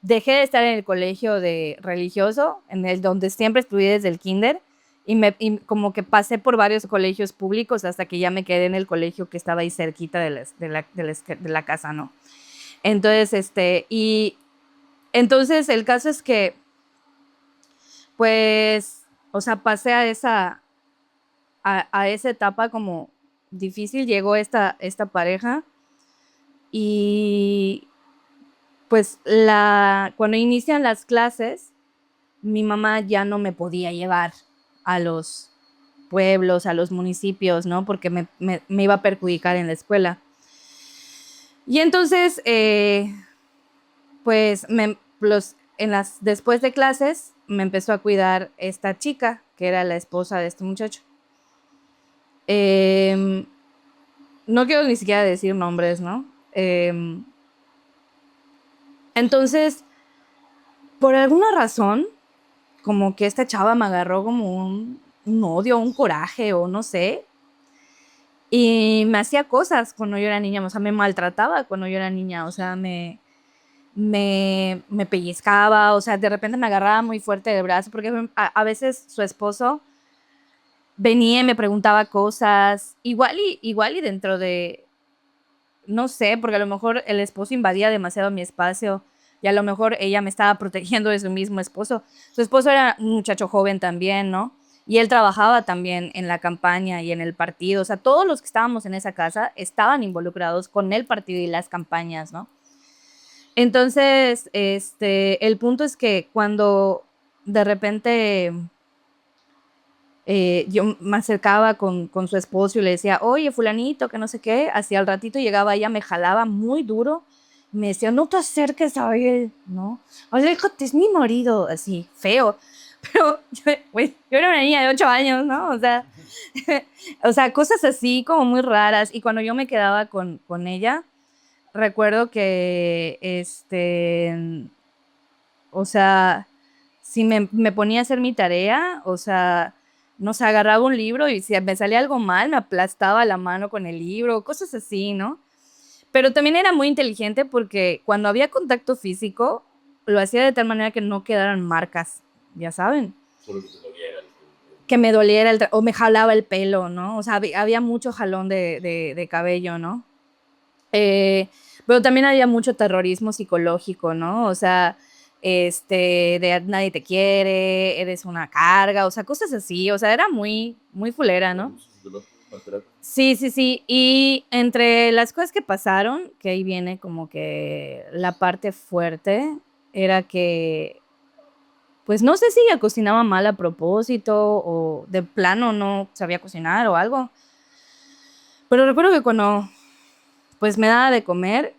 [SPEAKER 1] dejé de estar en el colegio de religioso, en el donde siempre estudié desde el kinder, y como que pasé por varios colegios públicos hasta que ya me quedé en el colegio que estaba ahí cerquita de la casa, ¿no? Entonces, y entonces el caso es que, pues, o sea, pasé a esa etapa como difícil, llegó esta pareja y pues cuando inician las clases, mi mamá ya no me podía llevar a los pueblos, a los municipios, ¿no? Porque me iba a perjudicar en la escuela. Y entonces, pues después de clases me empezó a cuidar esta chica, que era la esposa de este muchacho. No quiero ni siquiera decir nombres, ¿no? Entonces, por alguna razón, como que esta chava me agarró como un odio, un coraje o no sé. Y me hacía cosas cuando yo era niña, o sea, me maltrataba cuando yo era niña, o sea, me pellizcaba, o sea, de repente me agarraba muy fuerte del brazo, porque a veces su esposo venía y me preguntaba cosas, igual y dentro de, no sé, porque a lo mejor el esposo invadía demasiado mi espacio y a lo mejor ella me estaba protegiendo de su mismo esposo. Su esposo era un muchacho joven también, ¿no? Y él trabajaba también en la campaña y en el partido. O sea, todos los que estábamos en esa casa estaban involucrados con el partido y las campañas, ¿no? Entonces, el punto es que cuando de repente yo me acercaba con su esposo y le decía, oye, fulanito, que no sé qué, hacia el ratito llegaba ella, me jalaba muy duro, y me decía, no te acerques a él, ¿no? Aléjate, es mi marido, así, feo. Pero yo era una niña de 8 años, ¿no? O sea, cosas así como muy raras. Y cuando yo me quedaba con ella, recuerdo que, o sea, si me ponía a hacer mi tarea, o sea, no sé, agarraba un libro y si me salía algo mal, me aplastaba la mano con el libro, cosas así, ¿no? Pero también era muy inteligente porque cuando había contacto físico, lo hacía de tal manera que no quedaran marcas, ya saben.
[SPEAKER 2] Solo que te doliera.
[SPEAKER 1] Que me doliera o me jalaba el pelo, ¿no? O sea, había mucho jalón de cabello, ¿no? Pero también había mucho terrorismo psicológico, ¿no? O sea, de nadie te quiere, eres una carga, o sea, cosas así, o sea, era muy, muy fulera, ¿no?
[SPEAKER 2] Abuso psicológico, maltrato.
[SPEAKER 1] Sí, sí, sí. Y entre las cosas que pasaron, que ahí viene como que la parte fuerte, era que, pues no sé si ella cocinaba mal a propósito o de plano no sabía cocinar o algo. Pero recuerdo que cuando pues me daba de comer,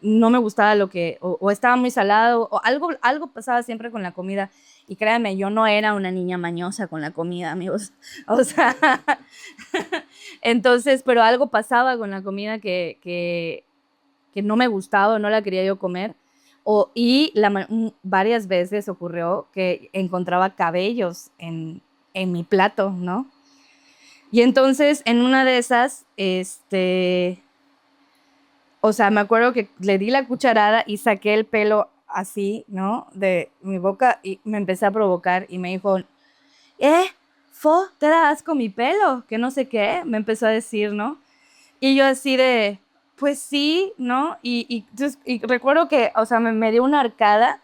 [SPEAKER 1] no me gustaba o estaba muy salado, o algo pasaba siempre con la comida. Y créanme, yo no era una niña mañosa con la comida, amigos. O sea, entonces, pero algo pasaba con la comida que no me gustaba, no la quería yo comer. Varias veces ocurrió que encontraba cabellos en mi plato, ¿no? Y entonces, en una de esas, o sea, me acuerdo que le di la cucharada y saqué el pelo así, ¿no? De mi boca y me empecé a provocar y me dijo, ¿eh? ¿Te da asco mi pelo? Que no sé qué, me empezó a decir, ¿no? Y yo así de, pues sí, ¿no? Y recuerdo que, o sea, me dio una arcada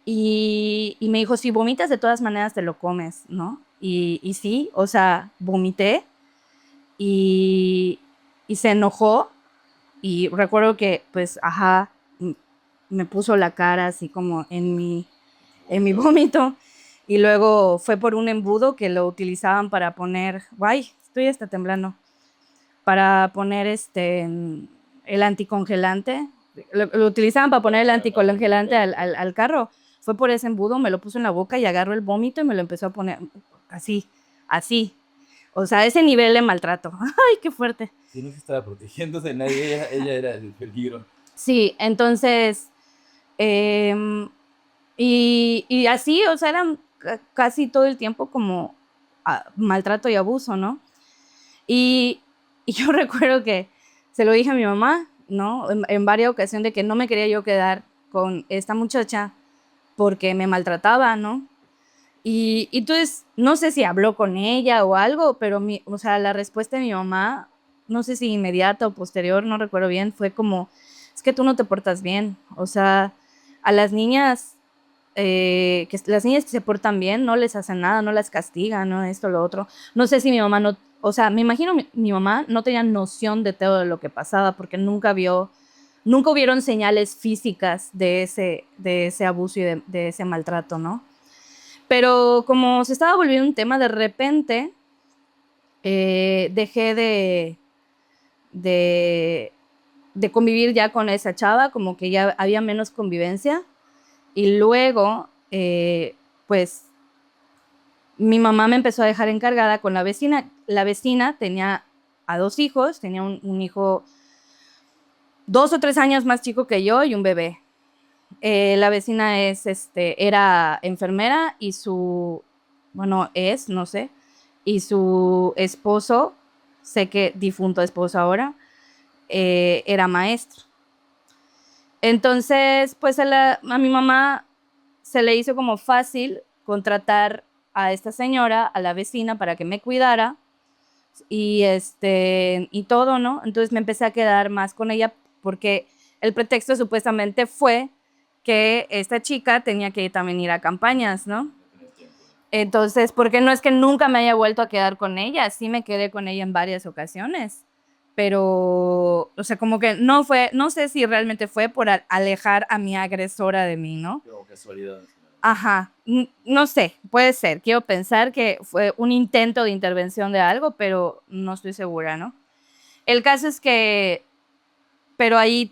[SPEAKER 1] y me dijo, si vomitas de todas maneras te lo comes, ¿no? Y sí, o sea, vomité y, y se enojó. Y recuerdo que, pues, ajá, me puso la cara así como en mi vómito. Y luego fue por un embudo que lo utilizaban para poner, guay, estoy hasta temblando, para poner el anticongelante. Lo utilizaban para poner el anticongelante al carro. Fue por ese embudo, me lo puso en la boca y agarró el vómito y me lo empezó a poner así, así. O sea, ese nivel de maltrato. Ay, qué fuerte.
[SPEAKER 2] Sí, no se estaba protegiendo de nadie, ella era el peligro.
[SPEAKER 1] Sí, entonces, y así, o sea, eran casi todo el tiempo como maltrato y abuso, ¿no? Y yo recuerdo que se lo dije a mi mamá, ¿no? En varias ocasiones de que no me quería yo quedar con esta muchacha porque me maltrataba, ¿no? Y entonces, no sé si habló con ella o algo, pero o sea, la respuesta de mi mamá, no sé si inmediata o posterior, no recuerdo bien, fue como, es que tú no te portas bien. O sea, a las niñas, las niñas que se portan bien no les hacen nada, no las castigan, no esto, lo otro. No sé si mi mamá o sea, me imagino mi mamá no tenía noción de todo lo que pasaba porque nunca hubieron señales físicas de ese abuso y de ese maltrato, ¿no? Pero como se estaba volviendo un tema, de repente dejé de, de convivir ya con esa chava, como que ya había menos convivencia. Y luego, pues, mi mamá me empezó a dejar encargada con la vecina. La vecina tenía a 2 hijos, tenía un hijo 2 o 3 años más chico que yo y un bebé. La vecina era enfermera y no sé, y su esposo, sé que difunto esposo ahora, era maestro. Entonces, pues a mi mamá se le hizo como fácil contratar a esta señora, a la vecina, para que me cuidara y todo, ¿no? Entonces me empecé a quedar más con ella porque el pretexto supuestamente fue que esta chica tenía que también ir a campañas, ¿no? Entonces, porque no es que nunca me haya vuelto a quedar con ella, sí me quedé con ella en varias ocasiones, pero, o sea, como que no fue, no sé si realmente fue por alejar a mi agresora de mí, ¿no?
[SPEAKER 2] Como casualidad.
[SPEAKER 1] Ajá, no sé, puede ser. Quiero pensar que fue un intento de intervención de algo, pero no estoy segura, ¿no? El caso es que, pero ahí,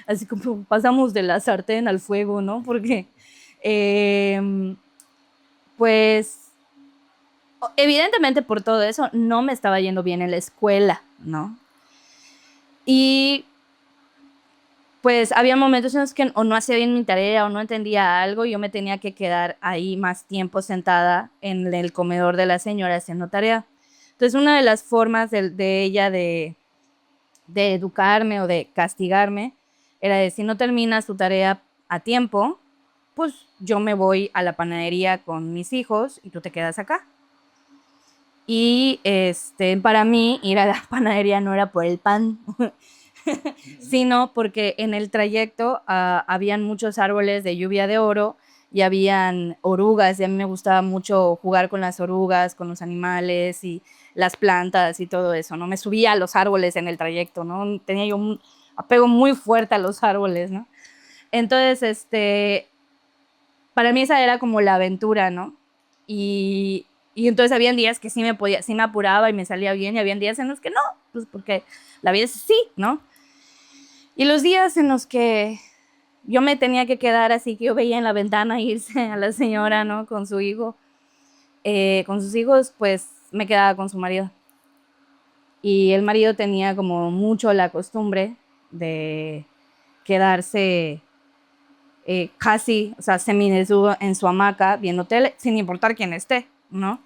[SPEAKER 1] así como pasamos de la sartén al fuego, ¿no? Porque, pues, evidentemente por todo eso no me estaba yendo bien en la escuela, ¿no? Y pues había momentos en los que o no hacía bien mi tarea o no entendía algo y yo me tenía que quedar ahí más tiempo sentada en el comedor de la señora haciendo tarea. Entonces, una de las formas de ella de educarme o de castigarme era de si no terminas tu tarea a tiempo, pues yo me voy a la panadería con mis hijos y tú te quedas acá. Y para mí ir a la panadería no era por el pan, sino porque en el trayecto habían muchos árboles de lluvia de oro y habían orugas, y a mí me gustaba mucho jugar con las orugas, con los animales y las plantas y todo eso, ¿no? Me subía a los árboles en el trayecto, ¿no? Tenía yo un apego muy fuerte a los árboles, ¿no? Entonces, para mí esa era como la aventura, ¿no? Y entonces habían días que sí me apuraba y me salía bien, y habían días en los que no, pues porque la vida es así, ¿no? Y los días en los que yo me tenía que quedar así, que yo veía en la ventana irse a la señora, ¿no? Con su hijo, con sus hijos, pues me quedaba con su marido. Y el marido tenía como mucho la costumbre de quedarse casi, o sea, semidesnudo en su hamaca viendo tele, sin importar quién esté, ¿no?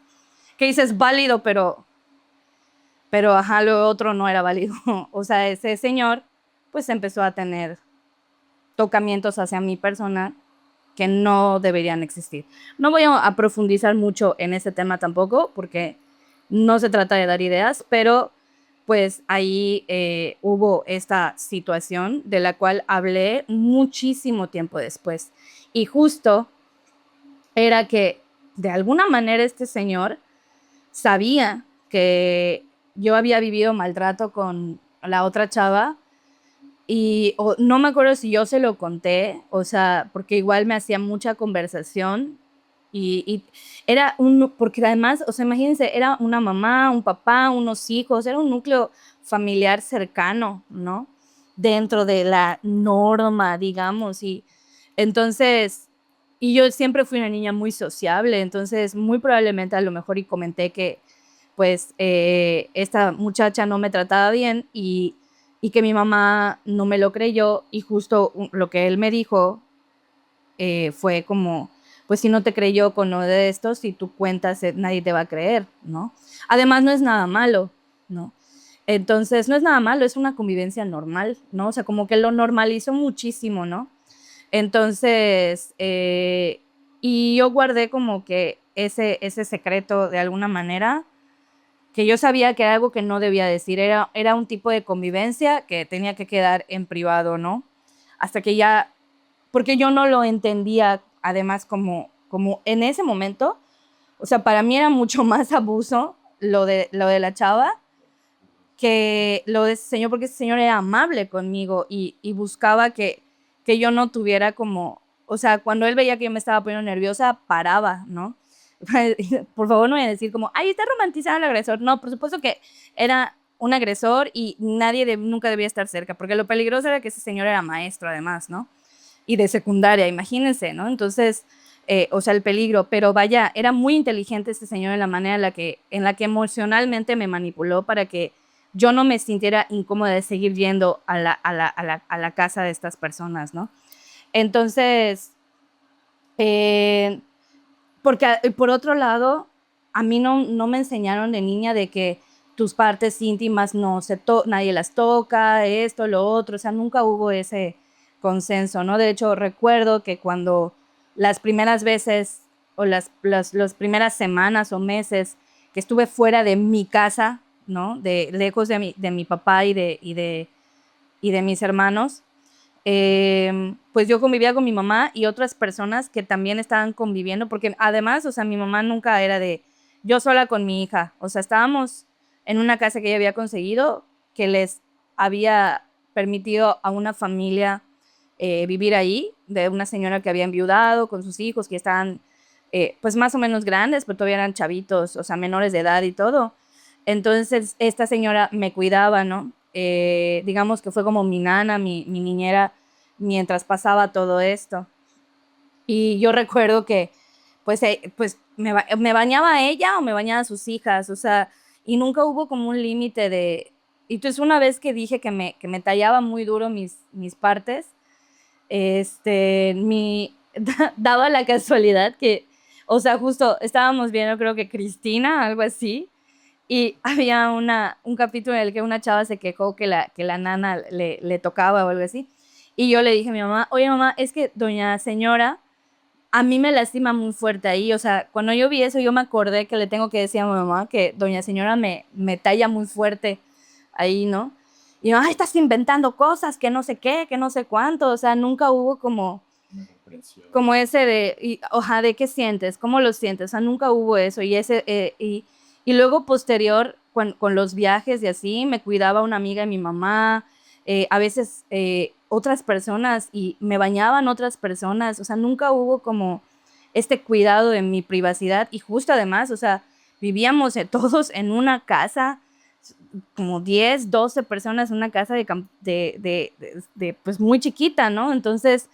[SPEAKER 1] Que dices válido, pero ajá, lo otro no era válido. O sea, ese señor pues empezó a tener tocamientos hacia mi persona que no deberían existir. No voy a profundizar mucho en ese tema tampoco, porque no se trata de dar ideas, pero pues ahí hubo esta situación de la cual hablé muchísimo tiempo después. Y justo era que de alguna manera este señor sabía que yo había vivido maltrato con la otra chava y no me acuerdo si yo se lo conté, o sea, porque igual me hacía mucha conversación y era porque además, o sea, imagínense, era una mamá, un papá, unos hijos, era un núcleo familiar cercano, ¿no? Dentro de la norma, digamos, y entonces, y yo siempre fui una niña muy sociable, entonces muy probablemente a lo mejor y comenté que pues esta muchacha no me trataba bien y que mi mamá no me lo creyó y justo lo que él me dijo fue como, pues si no te creyó con uno de estos, si tú cuentas, nadie te va a creer, ¿no? Además no es nada malo, ¿no? Entonces no es nada malo, es una convivencia normal, ¿no? O sea, como que lo normalizó muchísimo, ¿no? Entonces, y yo guardé como que ese secreto de alguna manera, que yo sabía que era algo que no debía decir, era un tipo de convivencia que tenía que quedar en privado, ¿no? Hasta que ya, porque yo no lo entendía, además, como en ese momento, o sea, para mí era mucho más abuso lo de la chava, que lo de ese señor, porque ese señor era amable conmigo y buscaba que yo no tuviera como, o sea, cuando él veía que yo me estaba poniendo nerviosa, paraba, ¿no? Por favor, no voy a decir como, ay, está romantizado el agresor. No, por supuesto que era un agresor y nunca debía estar cerca, porque lo peligroso era que ese señor era maestro además, ¿no? Y de secundaria, imagínense, ¿no? Entonces, o sea, el peligro, pero vaya, era muy inteligente este señor en la manera en la que emocionalmente me manipuló para que yo no me sintiera incómoda de seguir yendo a la casa de estas personas, ¿no? Entonces, eh, porque por otro lado, a mí no me enseñaron de niña de que tus partes íntimas nadie las toca, esto, lo otro, o sea, nunca hubo ese consenso, ¿no? De hecho, recuerdo que cuando las primeras veces o las primeras semanas o meses que estuve fuera de mi casa, ¿no? Lejos de mi papá y de mis hermanos, pues yo convivía con mi mamá y otras personas que también estaban conviviendo, porque además, o sea, mi mamá nunca era de yo sola con mi hija, o sea, estábamos en una casa que ella había conseguido, que les había permitido a una familia vivir ahí, de una señora que había enviudado con sus hijos, que estaban pues más o menos grandes, pero todavía eran chavitos, o sea, menores de edad y todo. Entonces, esta señora me cuidaba, ¿no? Digamos que fue como mi nana, mi niñera, mientras pasaba todo esto. Y yo recuerdo que, pues me bañaba ella o me bañaba sus hijas, o sea, y nunca hubo como un límite de... Y entonces una vez que dije que me tallaba muy duro mis partes, daba la casualidad que, o sea, justo estábamos viendo, creo que Cristina, algo así, y había un capítulo en el que una chava se quejó que la nana le tocaba o algo así. Y yo le dije a mi mamá, oye mamá, es que doña señora a mí me lastima muy fuerte ahí. O sea, cuando yo vi eso, yo me acordé que le tengo que decir a mi mamá que doña señora me talla muy fuerte ahí, ¿no? Y yo, ay, estás inventando cosas, que no sé qué, que no sé cuánto. O sea, nunca hubo como ese oja, ¿de qué sientes? ¿Cómo lo sientes? O sea, nunca hubo eso. Y luego posterior, con los viajes y así, me cuidaba una amiga de mi mamá, a veces otras personas y me bañaban otras personas. O sea, nunca hubo como este cuidado de mi privacidad y justo además, o sea, vivíamos todos en una casa, como 10 12 personas en una casa pues muy chiquita, ¿no? Entonces,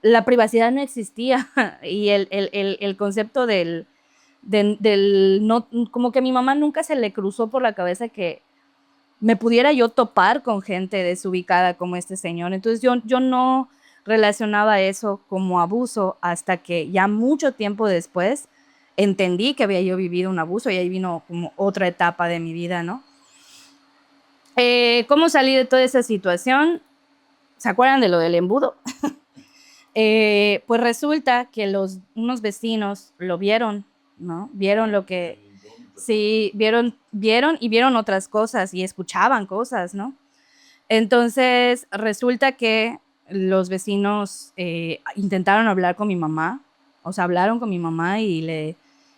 [SPEAKER 1] la privacidad no existía y el concepto del no, como que a mi mamá nunca se le cruzó por la cabeza que me pudiera yo topar con gente desubicada como este señor. Entonces yo no relacionaba eso como abuso hasta que ya mucho tiempo después entendí que había yo vivido un abuso y ahí vino como otra etapa de mi vida, ¿no? ¿Cómo salí de toda esa situación? ¿Se acuerdan de lo del embudo? Pues resulta que unos vecinos lo vieron, ¿no? Vieron lo que, sí, vieron y vieron otras cosas y escuchaban cosas, ¿no? Entonces resulta que los vecinos intentaron hablar con mi mamá, o sea, hablaron con mi mamá y le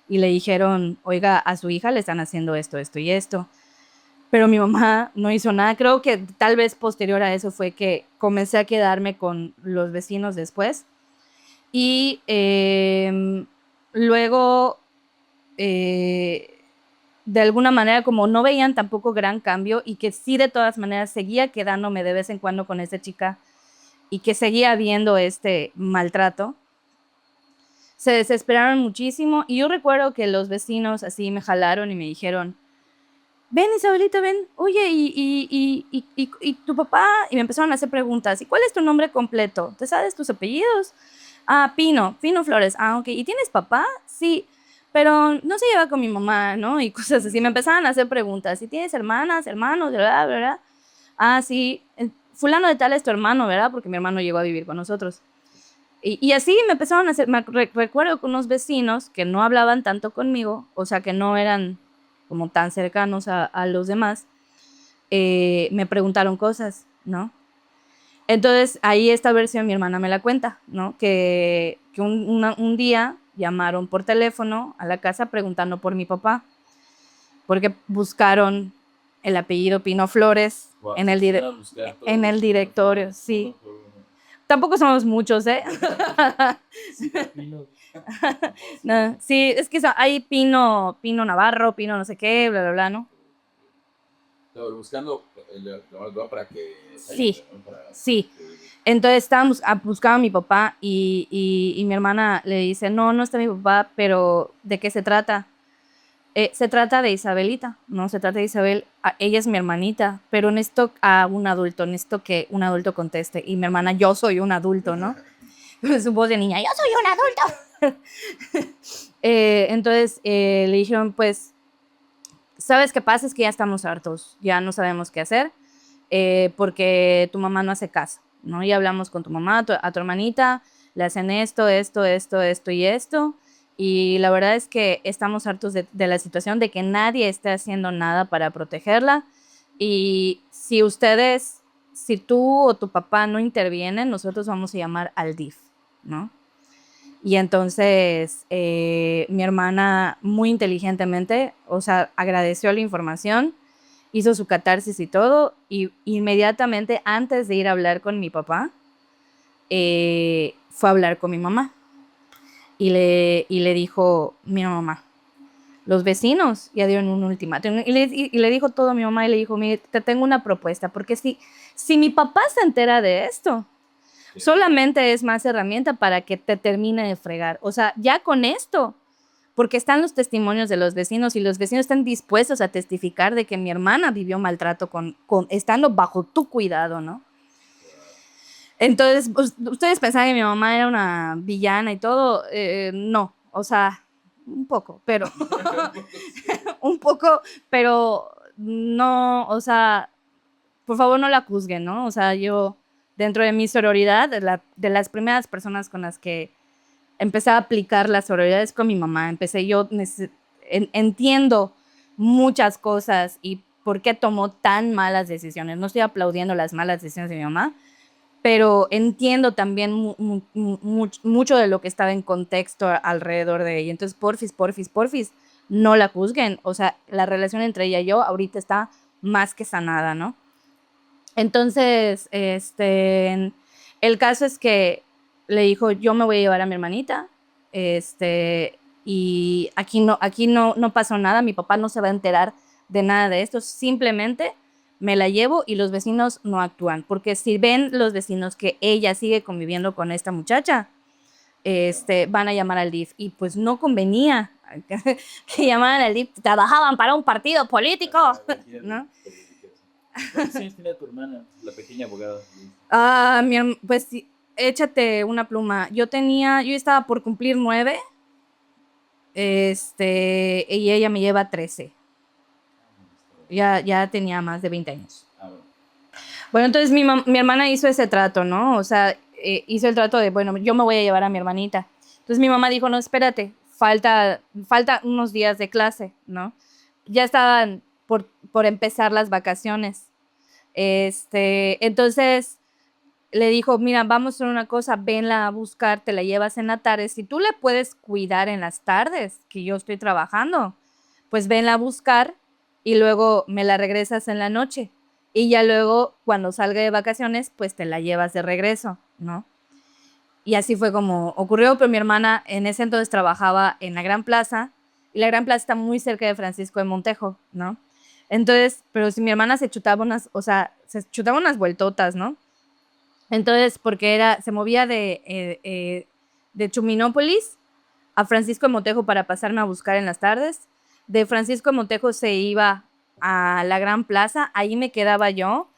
[SPEAKER 1] dijeron, oiga, a su hija le están haciendo esto, esto y esto. Pero mi mamá no hizo nada. Creo que tal vez posterior a eso fue que comencé a quedarme con los vecinos después. Y luego, eh, de alguna manera, como no veían tampoco gran cambio y que sí de todas maneras seguía quedándome de vez en cuando con esta chica y que seguía habiendo este maltrato, se desesperaron muchísimo. Y yo recuerdo que los vecinos así me jalaron y me dijeron, ven Isabelita, ven, oye, y tu papá, y me empezaron a hacer preguntas, ¿y cuál es tu nombre completo? ¿Te sabes tus apellidos? Ah, Pino Flores, ah, ok, ¿y tienes papá? Sí, pero no se lleva con mi mamá, ¿no? Y cosas así, me empezaron a hacer preguntas, ¿y tienes hermanas, hermanos, verdad, verdad? Ah, sí, fulano de tal es tu hermano, ¿verdad? Porque mi hermano llegó a vivir con nosotros. Y así me empezaron a hacer, recuerdo con unos vecinos que no hablaban tanto conmigo, o sea, que no eran como tan cercanos a los demás, me preguntaron cosas, ¿no? Entonces, ahí esta versión mi hermana me la cuenta, ¿no? Que un día llamaron por teléfono a la casa preguntando por mi papá. porque buscaron el apellido Pino Flores
[SPEAKER 2] Wow,
[SPEAKER 1] en el,
[SPEAKER 2] se van a buscar todos
[SPEAKER 1] en el
[SPEAKER 2] los-
[SPEAKER 1] directorio, sí.
[SPEAKER 2] uno por uno.
[SPEAKER 1] Tampoco somos muchos, ¿eh?
[SPEAKER 2] Sí, pero Pino.
[SPEAKER 1] No, sí, es que hay Pino Navarro, Pino no sé qué, bla, bla, bla, ¿no?
[SPEAKER 2] Estaba buscando el lugar para que
[SPEAKER 1] Sí,
[SPEAKER 2] salga, ¿no? Para
[SPEAKER 1] sí.
[SPEAKER 2] que-
[SPEAKER 1] Entonces estábamos, buscaba a mi papá y mi hermana le dice, no, no está mi papá, pero ¿de qué se trata? Se trata de Isabelita, ¿no? Se trata de Isabel, ella es mi hermanita, pero necesito a un adulto, necesito que un adulto conteste. Y mi hermana, yo soy un adulto, ¿no? Su voz de niña, yo soy un adulto. Entonces le dijeron, pues, ¿sabes qué pasa? Es que ya estamos hartos, ya no sabemos qué hacer, porque tu mamá no hace caso, ¿no? Ya hablamos con tu mamá, a tu hermanita, le hacen esto, esto, esto, esto y esto, y la verdad es que estamos hartos de la situación, de que nadie esté haciendo nada para protegerla, y si ustedes, si tú o tu papá no intervienen, nosotros vamos a llamar al DIF, ¿no? Y entonces mi hermana muy inteligentemente, o sea, agradeció la información, hizo su catarsis y todo, y inmediatamente antes de ir a hablar con mi papá, fue a hablar con mi mamá. Y le dijo, mi mamá, los vecinos ya dieron un ultimátum. Y le dijo todo a mi mamá y le dijo, mire, te tengo una propuesta, porque si mi papá se entera de esto, solamente es más herramienta para que te termine de fregar. O sea, ya con esto, porque están los testimonios de los vecinos y los vecinos están dispuestos a testificar de que mi hermana vivió maltrato estando bajo tu cuidado, ¿no? Entonces, ustedes pensaban que mi mamá era una villana y todo. No, o sea, un poco, pero un poco, pero no, o sea, por favor no la juzguen, ¿no? O sea, yo, dentro de mi sororidad, de las primeras personas con las que empecé a aplicar la sororidad es con mi mamá. Entiendo muchas cosas y por qué tomó tan malas decisiones. No estoy aplaudiendo las malas decisiones de mi mamá, pero entiendo también mucho de lo que estaba en contexto alrededor de ella. Entonces, porfis, porfis, porfis, no la juzguen. O sea, la relación entre ella y yo ahorita está más que sanada, ¿no? Entonces, el caso es que le dijo, yo me voy a llevar a mi hermanita, y aquí no pasó nada, mi papá no se va a enterar de nada de esto, simplemente me la llevo y los vecinos no actúan, porque si ven los vecinos que ella sigue conviviendo con esta muchacha, van a llamar al DIF, y pues no convenía que llamaran al DIF, trabajaban para un partido político, ¿no?
[SPEAKER 2] ¿Cuántos años tiene tu hermana, la pequeña abogada?
[SPEAKER 1] Pues sí, échate una pluma. Yo estaba por cumplir 9, y ella me lleva 13. Ya tenía más de 20 años. Bueno, entonces mi hermana hizo ese trato, ¿no? O sea, hizo el trato de, bueno, yo me voy a llevar a mi hermanita. Entonces mi mamá dijo, no, espérate, falta unos días de clase, ¿no? Ya estaban por empezar las vacaciones. Entonces le dijo, mira, vamos a hacer una cosa, venla a buscar, te la llevas en la tarde. Si tú le puedes cuidar en las tardes, que yo estoy trabajando, pues venla a buscar y luego me la regresas en la noche. Y ya luego, cuando salga de vacaciones, pues te la llevas de regreso, ¿no? Y así fue como ocurrió, pero mi hermana en ese entonces trabajaba en la Gran Plaza, y la Gran Plaza está muy cerca de Francisco de Montejo, ¿no? Entonces, pero si mi hermana se chutaba unas vueltotas, ¿no? Entonces, porque se movía de Chuminópolis a Francisco de Montejo para pasarme a buscar en las tardes. De Francisco de Montejo se iba a la Gran Plaza, ahí me quedaba yo,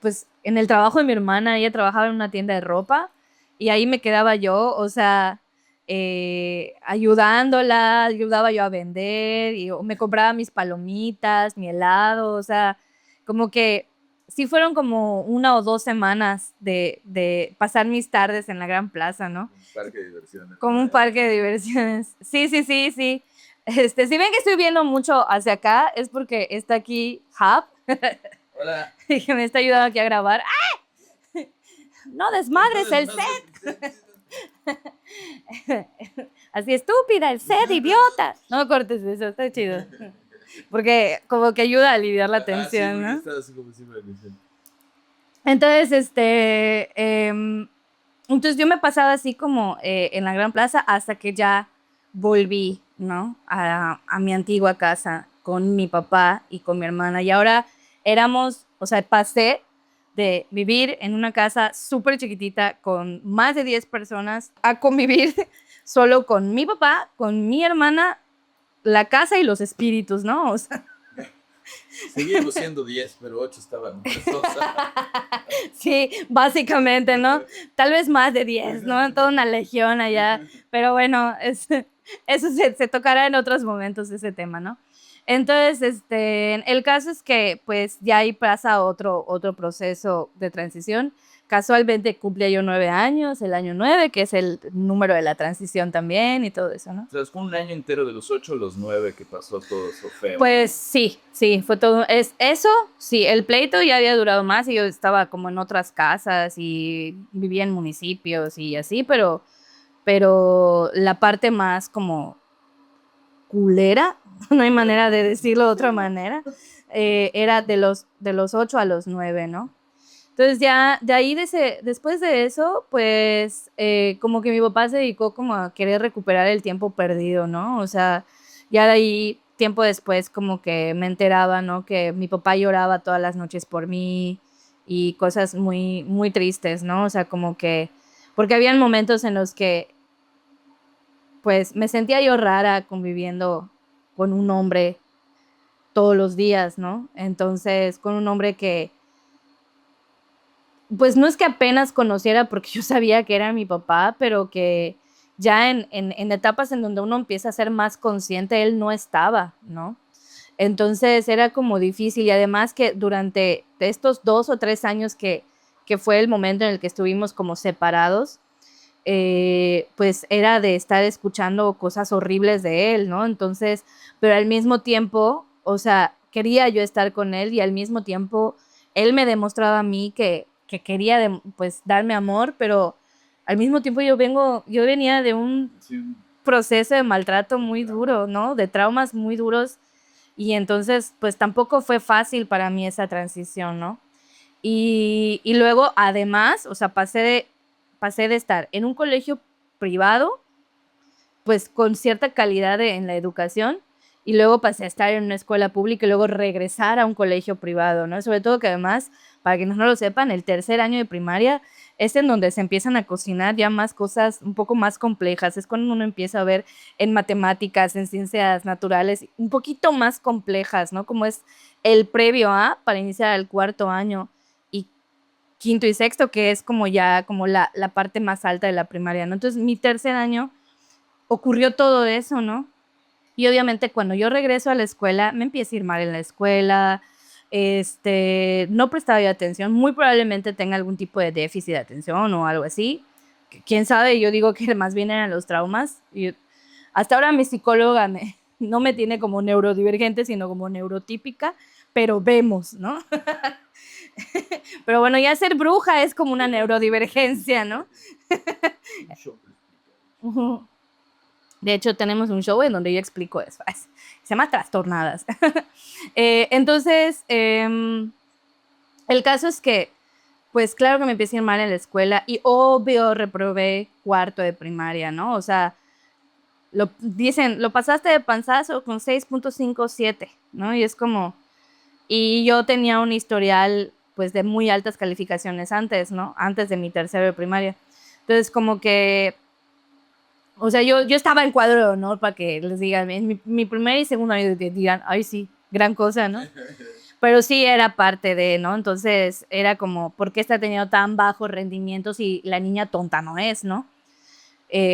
[SPEAKER 1] pues en el trabajo de mi hermana, ella trabajaba en una tienda de ropa, y ahí me quedaba yo, o sea, ayudaba yo a vender, y me compraba mis palomitas, mi helado, o sea, como que sí fueron como 1 o 2 semanas de pasar mis tardes en la Gran Plaza, ¿no?
[SPEAKER 2] Un parque de diversiones.
[SPEAKER 1] Como un parque de diversiones. Sí, sí, sí, sí. Si ven que estoy viendo mucho hacia acá, es porque está aquí Hub
[SPEAKER 2] Hola.
[SPEAKER 1] y que me está ayudando aquí a grabar. ¡Ah! No desmadres el set. Así estúpida, el sed, idiota. No cortes eso, está chido. Porque como que ayuda a aliviar la tensión, ¿no?
[SPEAKER 2] Así como siempre dicen.
[SPEAKER 1] Entonces, entonces yo me pasaba así como en la Gran Plaza hasta que ya volví, ¿no? A mi antigua casa con mi papá y con mi hermana. Y ahora éramos, o sea, pasé de vivir en una casa súper chiquitita con más de 10 personas a convivir solo con mi papá, con mi hermana, la casa y los espíritus, ¿no? O sea,
[SPEAKER 2] Seguimos siendo 10, pero 8 estaban presos.
[SPEAKER 1] sí, básicamente, ¿no? Tal vez más de 10, ¿no? Toda una legión allá. Pero bueno, eso se tocará en otros momentos, ese tema, ¿no? Entonces, el caso es que pues ya ahí pasa otro proceso de transición. Casualmente cumplí yo 9 años, el año 9, que es el número de la transición también y todo eso, ¿no?
[SPEAKER 2] O sea, fue un año entero de los 8 a los 9 que pasó todo eso feo.
[SPEAKER 1] Pues sí, fue todo. Eso, sí, el pleito ya había durado más y yo estaba como en otras casas y vivía en municipios y así, pero la parte más como culera, no hay manera de decirlo de otra manera, era de los 8 a los 9, ¿no? Entonces ya de ahí, después de eso, pues como que mi papá se dedicó como a querer recuperar el tiempo perdido, ¿no? O sea, ya de ahí, tiempo después, como que me enteraba, ¿no? Que mi papá lloraba todas las noches por mí y cosas muy, muy tristes, ¿no? O sea, como que, porque habían momentos en los que, pues, me sentía yo rara conviviendo con un hombre todos los días, ¿no? Entonces, con un hombre que pues no es que apenas conociera porque yo sabía que era mi papá, pero que ya en etapas en donde uno empieza a ser más consciente, él no estaba, ¿no? Entonces era como difícil y además que durante estos 2 o 3 años que fue el momento en el que estuvimos como separados, pues era de estar escuchando cosas horribles de él, ¿no? Entonces, pero al mismo tiempo, o sea, quería yo estar con él y al mismo tiempo él me demostraba a mí que quería pues darme amor, pero al mismo tiempo yo venía de un proceso de maltrato muy duro, ¿no? De traumas muy duros y entonces pues tampoco fue fácil para mí esa transición, ¿no? Y luego además, o sea, pasé de estar en un colegio privado, pues con cierta calidad en la educación, y luego pasé a estar en una escuela pública y luego regresar a un colegio privado, ¿no? Sobre todo que además, para quienes no lo sepan, el tercer año de primaria es en donde se empiezan a cocinar ya más cosas un poco más complejas, es cuando uno empieza a ver en matemáticas, en ciencias naturales, un poquito más complejas, ¿no? Como es el previo a para iniciar el cuarto año y quinto y sexto, que es como ya como la parte más alta de la primaria, ¿no? Entonces mi tercer año ocurrió todo eso, ¿no? Y obviamente cuando yo regreso a la escuela, me empieza a ir mal en la escuela, no prestaba yo atención, muy probablemente tenga algún tipo de déficit de atención o algo así. Quién sabe, yo digo que más bien eran los traumas. Y hasta ahora mi psicóloga no me tiene como neurodivergente, sino como neurotípica, pero vemos, ¿no? Pero bueno, ya ser bruja es como una neurodivergencia, ¿no? Ujú. De hecho, tenemos un show en donde yo explico eso. Se llama Trastornadas. Entonces, el caso es que, pues claro que me empecé a ir mal en la escuela y obvio reprobé cuarto de primaria, ¿no? O sea, dicen, lo pasaste de panzazo con 6.57, ¿no? Y es como, y yo tenía un historial, pues, de muy altas calificaciones antes, ¿no? Antes de mi tercero de primaria. Entonces, como que, o sea, yo estaba en cuadro de honor para que les digan, en mi primer y segundo año digan, ay, sí, gran cosa, ¿no? Pero sí era parte de, ¿no? Entonces era como, ¿por qué está teniendo tan bajos rendimientos y la niña tonta no es, ¿no?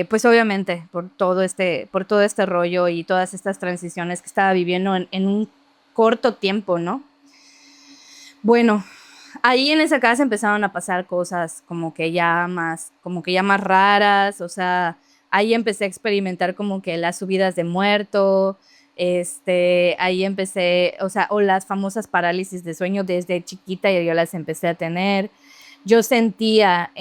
[SPEAKER 1] Pues obviamente por todo este rollo y todas estas transiciones que estaba viviendo en un corto tiempo, ¿no? Bueno, ahí en esa casa empezaron a pasar cosas como que ya más raras, o sea, ahí empecé a experimentar como que las subidas de muerto, ahí empecé, o sea, o las famosas parálisis de sueño desde chiquita yo las empecé a tener. yo sentía,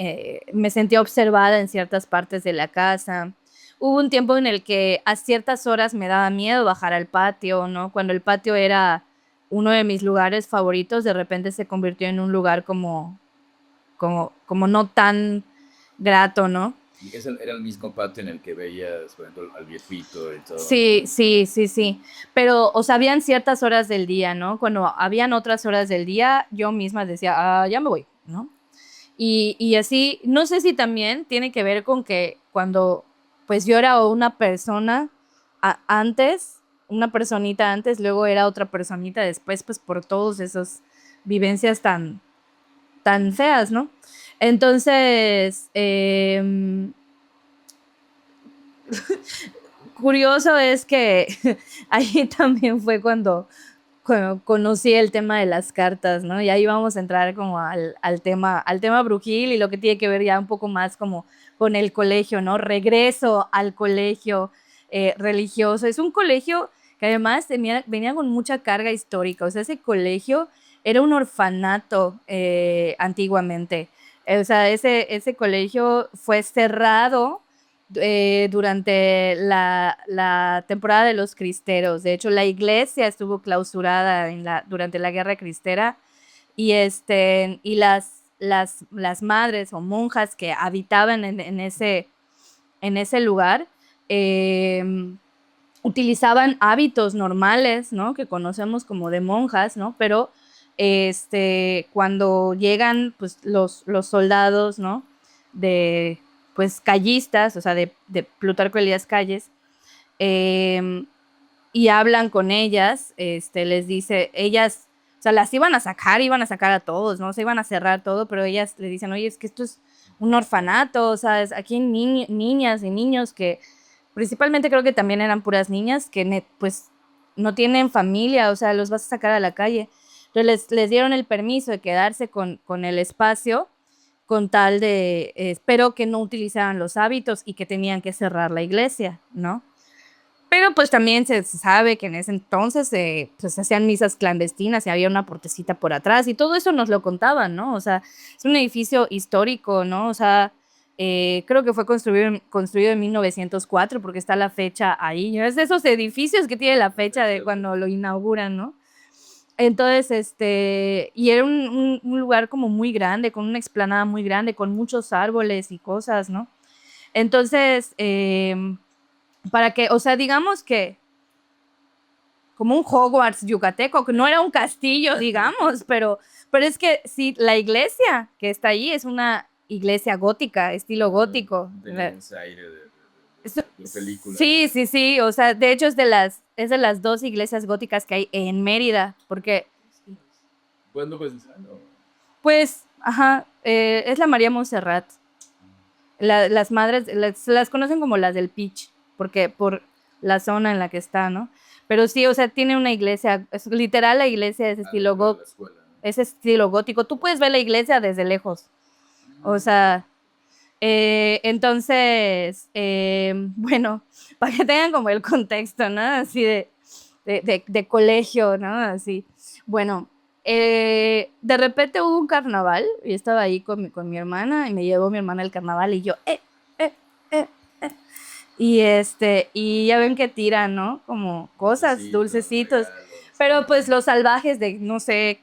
[SPEAKER 1] me sentía observada en ciertas partes de la casa. Hubo un tiempo en el que a ciertas horas me daba miedo bajar al patio, ¿no? Cuando el patio era uno de mis lugares favoritos, de repente se convirtió en un lugar como no tan grato, ¿no?
[SPEAKER 2] Y ese era el mismo patio en el que veías, por ejemplo, al viejito y todo, ¿no?
[SPEAKER 1] Sí, sí, sí, sí. Pero, o sea, habían ciertas horas del día, ¿no? Cuando habían otras horas del día, yo misma decía, ya me voy, ¿no? Y así, no sé si también tiene que ver con que cuando, pues yo era una persona antes, una personita antes, luego era otra personita después, pues por todos esos vivencias tan feas, ¿no? Entonces, curioso es que ahí también fue cuando conocí el tema de las cartas, ¿no? Y ahí vamos a entrar como al tema brujil y lo que tiene que ver ya un poco más como con el colegio, ¿no? Regreso al colegio religioso. Es un colegio que además venía con mucha carga histórica, o sea, ese colegio era un orfanato antiguamente. O sea, ese colegio fue cerrado durante la temporada de los cristeros. De hecho, la iglesia estuvo clausurada durante la guerra cristera y las madres o monjas que habitaban en ese lugar eh, utilizaban hábitos normales, ¿no? Que conocemos como de monjas, ¿no? Pero cuando llegan pues, los soldados, ¿no? De pues callistas, o sea, de Plutarco Elías Calles, eh, y hablan con ellas, les dice, ellas, o sea, las iban a sacar a todos, ¿no? Se iban a cerrar todo, pero ellas le dicen, oye, es que esto es un orfanato, o sea, aquí hay niñas y niños que, principalmente creo que también eran puras niñas, que pues no tienen familia, o sea, los vas a sacar a la calle. Entonces les dieron el permiso de quedarse con el espacio con tal de, espero que no utilizaran los hábitos y que tenían que cerrar la iglesia, ¿no? Pero pues también se sabe que en ese entonces pues, se hacían misas clandestinas y había una portecita por atrás y todo eso nos lo contaban, ¿no? O sea, es un edificio histórico, ¿no? O sea, creo que fue construido en 1904 porque está la fecha ahí. Es de esos edificios que tiene la fecha de cuando lo inauguran, ¿no? Entonces, y era un lugar como muy grande, con una explanada muy grande, con muchos árboles y cosas, ¿no? Entonces, para que, o sea, digamos que como un Hogwarts yucateco, que no era un castillo, digamos, pero es que sí, la iglesia que está ahí es una iglesia gótica, estilo gótico.
[SPEAKER 2] Tenía ese aire de película.
[SPEAKER 1] Sí, sí, sí, o sea, de hecho es de las dos iglesias góticas que hay en Mérida, porque
[SPEAKER 2] ¿Cuándo pues no?
[SPEAKER 1] pues, ajá, es la María Montserrat. Las madres, las conocen como las del Pitch, porque por la zona en la que está, ¿no? Pero sí, o sea, tiene una iglesia, literal la iglesia es estilo gótico. Tú puedes ver la iglesia desde lejos. O sea, entonces, bueno, para que tengan como el contexto, ¿no? Así de colegio, ¿no? Así. Bueno, de repente hubo un carnaval y estaba ahí con mi hermana y me llevó mi hermana al carnaval y yo, eh, eh. Y ya ven que tiran, ¿no? Como cosas, dulcecitos. Pero pues los salvajes de no sé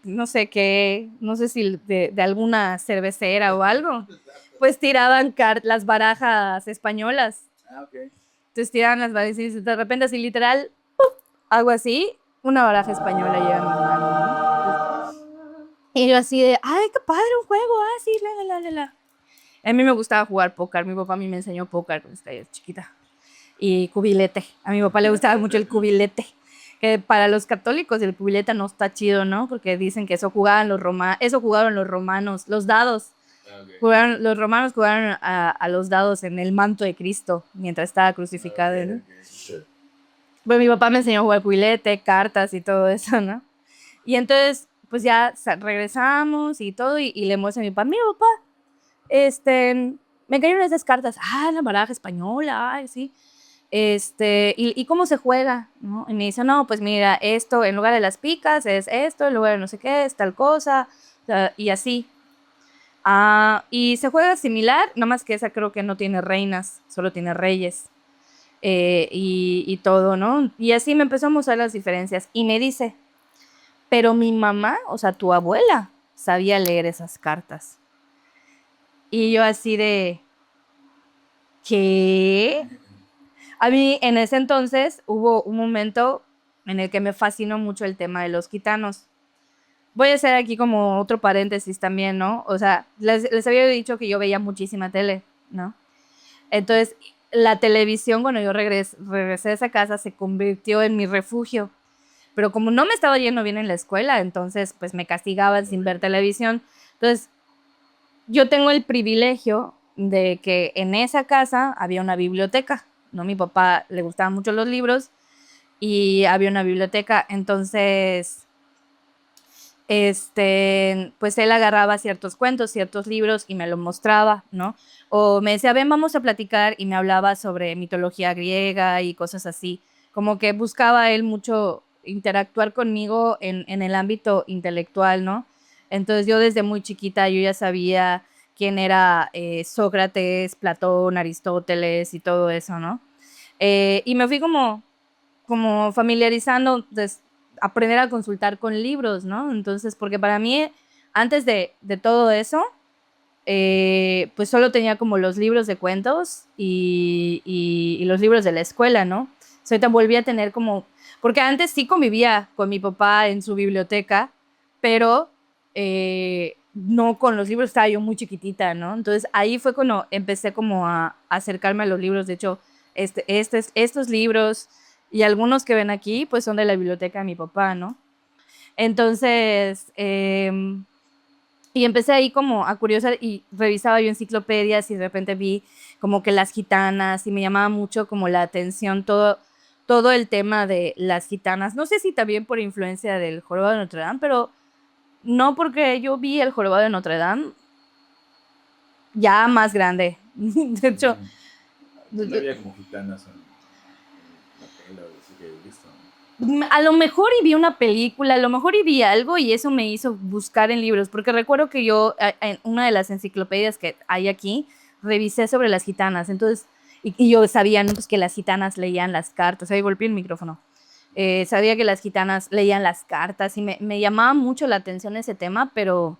[SPEAKER 1] qué, no sé si de alguna cervecera o algo, pues tiraban las barajas españolas.
[SPEAKER 2] Ah, ok.
[SPEAKER 1] Entonces tiraban las barajas y de repente así literal, ¡puf! Algo así, una baraja española llega a mis manos, ¿no? Y yo así de, ay, qué padre un juego, sí, la. A mí me gustaba jugar póker, mi papá a mí me enseñó póker cuando estaba chiquita. Y cubilete. A mi papá le gustaba mucho el cubilete. Que para los católicos el cubilete no está chido, ¿no? Porque dicen que eso jugaron los romanos, los dados.
[SPEAKER 2] Okay.
[SPEAKER 1] Los romanos jugaron a los dados en el manto de Cristo mientras estaba crucificado,
[SPEAKER 2] Okay,
[SPEAKER 1] ¿no?
[SPEAKER 2] okay.
[SPEAKER 1] Pues mi papá me enseñó a jugar cubilete, cartas y todo eso, ¿no? Y entonces, pues ya regresamos y todo, y le muestro a mi papá, mira papá, me cayeron esas cartas, la baraja española, ay, sí. ¿Y cómo se juega? ¿No? Y me dice, no, pues mira, esto en lugar de las picas es esto, en lugar de no sé qué es tal cosa, o sea, y así. Y se juega similar, nada más que esa creo que no tiene reinas, solo tiene reyes. Y todo, ¿no? Y así me empezó a mostrar las diferencias. Y me dice, pero mi mamá, o sea, tu abuela, sabía leer esas cartas. Y yo así de, ¿qué? A mí en ese entonces hubo un momento en el que me fascinó mucho el tema de los gitanos. Voy a hacer aquí como otro paréntesis también, ¿no? O sea, les había dicho que yo veía muchísima tele, ¿no? Entonces, la televisión, cuando yo regresé a esa casa, se convirtió en mi refugio. Pero como no me estaba yendo bien en la escuela, entonces pues me castigaban sin ver televisión. Entonces, yo tengo el privilegio de que en esa casa había una biblioteca, ¿no? Mi papá le gustaban mucho los libros y había una biblioteca. Entonces, pues él agarraba ciertos cuentos, ciertos libros y me lo mostraba, ¿no? O me decía, ven, vamos a platicar, y me hablaba sobre mitología griega y cosas así. Como que buscaba él mucho interactuar conmigo en el ámbito intelectual, ¿no? Entonces yo desde muy chiquita yo ya sabía quién era Sócrates, Platón, Aristóteles y todo eso, ¿no? Y me fui como familiarizando, aprender a consultar con libros, ¿no? Entonces, porque para mí, antes de todo eso, pues solo tenía como los libros de cuentos y los libros de la escuela, ¿no? So, ahorita volví a tener como, porque antes sí convivía con mi papá en su biblioteca, pero no con los libros, estaba yo muy chiquitita, ¿no? Entonces ahí fue cuando empecé como a acercarme a los libros. De hecho, estos libros y algunos que ven aquí, pues son de la biblioteca de mi papá, ¿no? Entonces, y empecé ahí como a curiosar y revisaba yo enciclopedias y de repente vi como que las gitanas y me llamaba mucho como la atención todo el tema de las gitanas. No sé si también por influencia del Jorobado de Notre Dame, pero no, porque yo vi el Jorobado de Notre Dame ya más grande. De hecho,
[SPEAKER 2] No había como gitanas en la tele o así que he visto, ¿no?
[SPEAKER 1] a lo mejor y vi una película, a lo mejor y vi algo y eso me hizo buscar en libros, porque recuerdo que yo en una de las enciclopedias que hay aquí revisé sobre las gitanas. Entonces, y yo sabía, ¿no? Pues que las gitanas leían las cartas. Ahí golpeé el micrófono. Sabía que las gitanas leían las cartas y me llamaba mucho la atención ese tema, pero,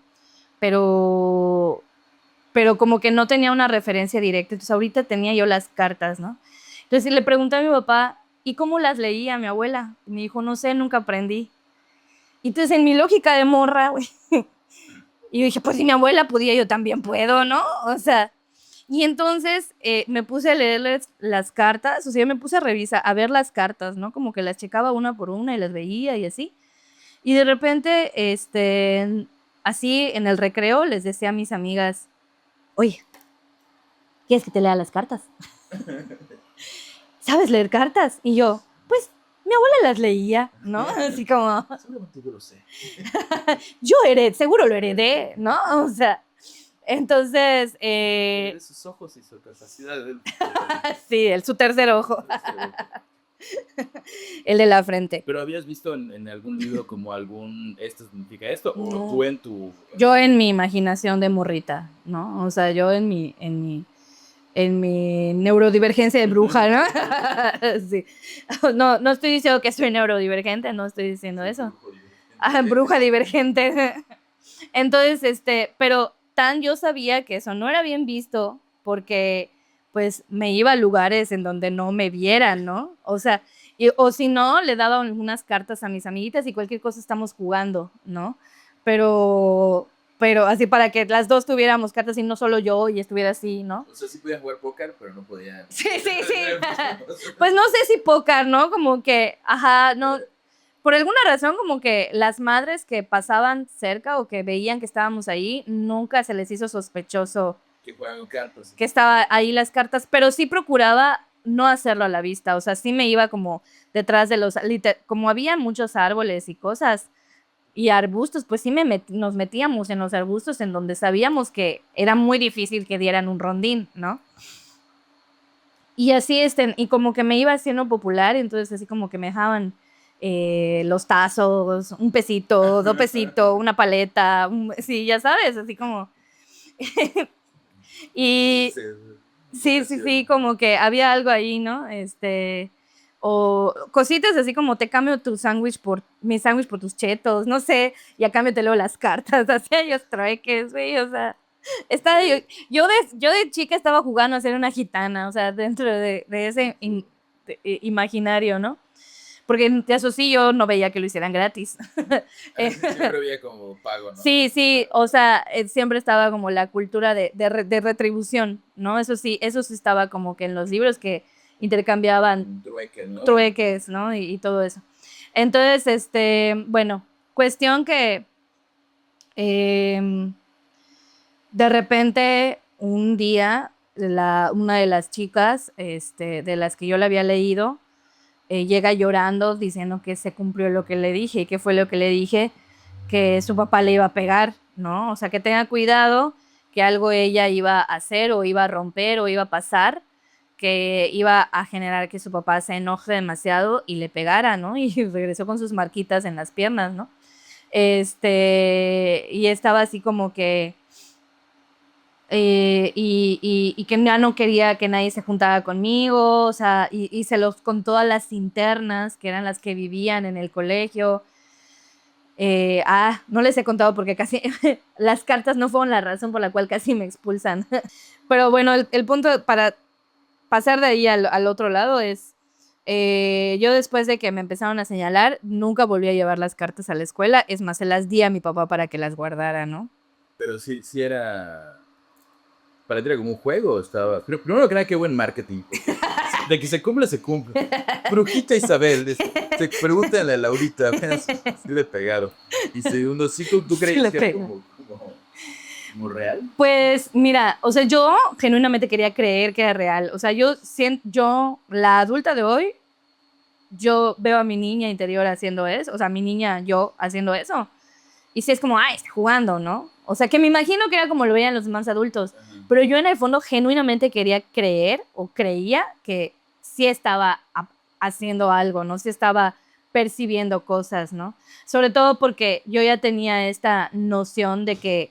[SPEAKER 1] pero como que no tenía una referencia directa. Entonces ahorita tenía yo las cartas, ¿no? Entonces le pregunté a mi papá, ¿y cómo las leía mi abuela? Y me dijo, no sé, nunca aprendí. Y entonces en mi lógica de morra, güey, y yo dije, pues si mi abuela podía, yo también puedo, ¿no? O sea, y entonces me puse a leerles las cartas, o sea, yo me puse a revisar, a ver las cartas, ¿no? Como que las checaba una por una y las veía y así. Y de repente, así en el recreo les decía a mis amigas, oye, ¿quieres que te lea las cartas? ¿Sabes leer cartas? Y yo, pues mi abuela las leía, ¿no? Así como,
[SPEAKER 2] Seguramente yo lo sé.
[SPEAKER 1] seguro lo heredé, ¿no? O sea, entonces,
[SPEAKER 2] De sus ojos y su capacidad de...
[SPEAKER 1] sí, su tercer ojo, el de la frente.
[SPEAKER 2] ¿Pero habías visto en algún libro como algún, esto significa esto? ¿O
[SPEAKER 1] No.
[SPEAKER 2] tú en tu...?
[SPEAKER 1] Yo en mi imaginación de morrita, ¿no? O sea, yo en mi neurodivergencia de bruja, ¿no? Sí. No, no estoy diciendo que soy neurodivergente, no estoy diciendo eso. Bruja divergente. Entonces, pero tan yo sabía que eso no era bien visto porque pues me iba a lugares en donde no me vieran, ¿no? O sea, o si no, le daba unas cartas a mis amiguitas y cualquier cosa estamos jugando, ¿no? Pero, pero así para que las dos tuviéramos cartas y no solo yo y estuviera así, ¿no?
[SPEAKER 2] O sea, sí podían jugar póker, pero no podían...
[SPEAKER 1] Sí. Pues no sé si póker, ¿no? Como que, ajá, no. Por alguna razón, como que las madres que pasaban cerca o que veían que estábamos ahí, nunca se les hizo sospechoso
[SPEAKER 2] Que juegan cartas.
[SPEAKER 1] que estaba ahí las cartas, pero sí procuraba no hacerlo a la vista. O sea, sí me iba como detrás de como había muchos árboles y cosas y arbustos, pues sí nos metíamos en los arbustos en donde sabíamos que era muy difícil que dieran un rondín, ¿no? Y así, y como que me iba haciendo popular, entonces así como que me dejaban los tazos, un pesito, 2 pesitos, una paleta, sí, ya sabes, así como. Y
[SPEAKER 2] Sí,
[SPEAKER 1] sí, sí, sí,
[SPEAKER 2] vocación.
[SPEAKER 1] como que había algo ahí, ¿no? O cositas así como te cambio mi sándwich por tus chetos, no sé, y a cambio te leo las cartas, hacía ellos trueques, güey, o sea, estaba yo de chica estaba jugando a ser una gitana, o sea, dentro de ese imaginario, ¿no? Porque eso sí, yo no veía que lo hicieran gratis.
[SPEAKER 2] Ah, sí, siempre había como pago, ¿no?
[SPEAKER 1] Sí, sí, o sea, siempre estaba como la cultura de retribución, ¿no? Eso sí estaba como que en los libros que intercambiaban
[SPEAKER 2] Un trueque, ¿no?
[SPEAKER 1] trueques, ¿no? Y todo eso. Entonces, bueno, cuestión que eh, de repente un día una de las chicas de las que yo le había leído llega llorando diciendo que se cumplió lo que le dije. ¿Y qué fue lo que le dije? Que su papá le iba a pegar, ¿no? O sea, que tenga cuidado, que algo ella iba a hacer o iba a romper o iba a pasar, que iba a generar que su papá se enoje demasiado y le pegara, ¿no? Y regresó con sus marquitas en las piernas, ¿no? Y estaba así como que y que ya no quería que nadie se juntara conmigo, o sea, y se los contó a las internas, que eran las que vivían en el colegio. No les he contado porque casi las cartas no fueron la razón por la cual casi me expulsan. Pero bueno, el punto para pasar de ahí al otro lado es, yo después de que me empezaron a señalar, nunca volví a llevar las cartas a la escuela, es más, se las di a mi papá para que las guardara, ¿no?
[SPEAKER 2] Pero sí, sí era. Para ti era como un juego, estaba. Pero primero que nada, qué buen marketing. De que se cumple, se cumple. Brujita Isabel, pregúntale a Laurita, apenas si le pegaron. Y segundo, sí, tú
[SPEAKER 1] Sí
[SPEAKER 2] creías
[SPEAKER 1] le
[SPEAKER 2] que era
[SPEAKER 1] pega.
[SPEAKER 2] como real.
[SPEAKER 1] Pues mira, o sea, yo genuinamente quería creer que era real. O sea, yo, la adulta de hoy, yo veo a mi niña interior haciendo eso, o sea, mi niña, yo haciendo eso. Y sí es como, ay, está jugando, ¿no? O sea, que me imagino que era como lo veían los demás adultos.
[SPEAKER 2] Ajá.
[SPEAKER 1] Pero yo en el fondo genuinamente quería creer o creía que sí estaba haciendo algo, ¿no? Sí estaba percibiendo cosas, ¿no? Sobre todo porque yo ya tenía esta noción de que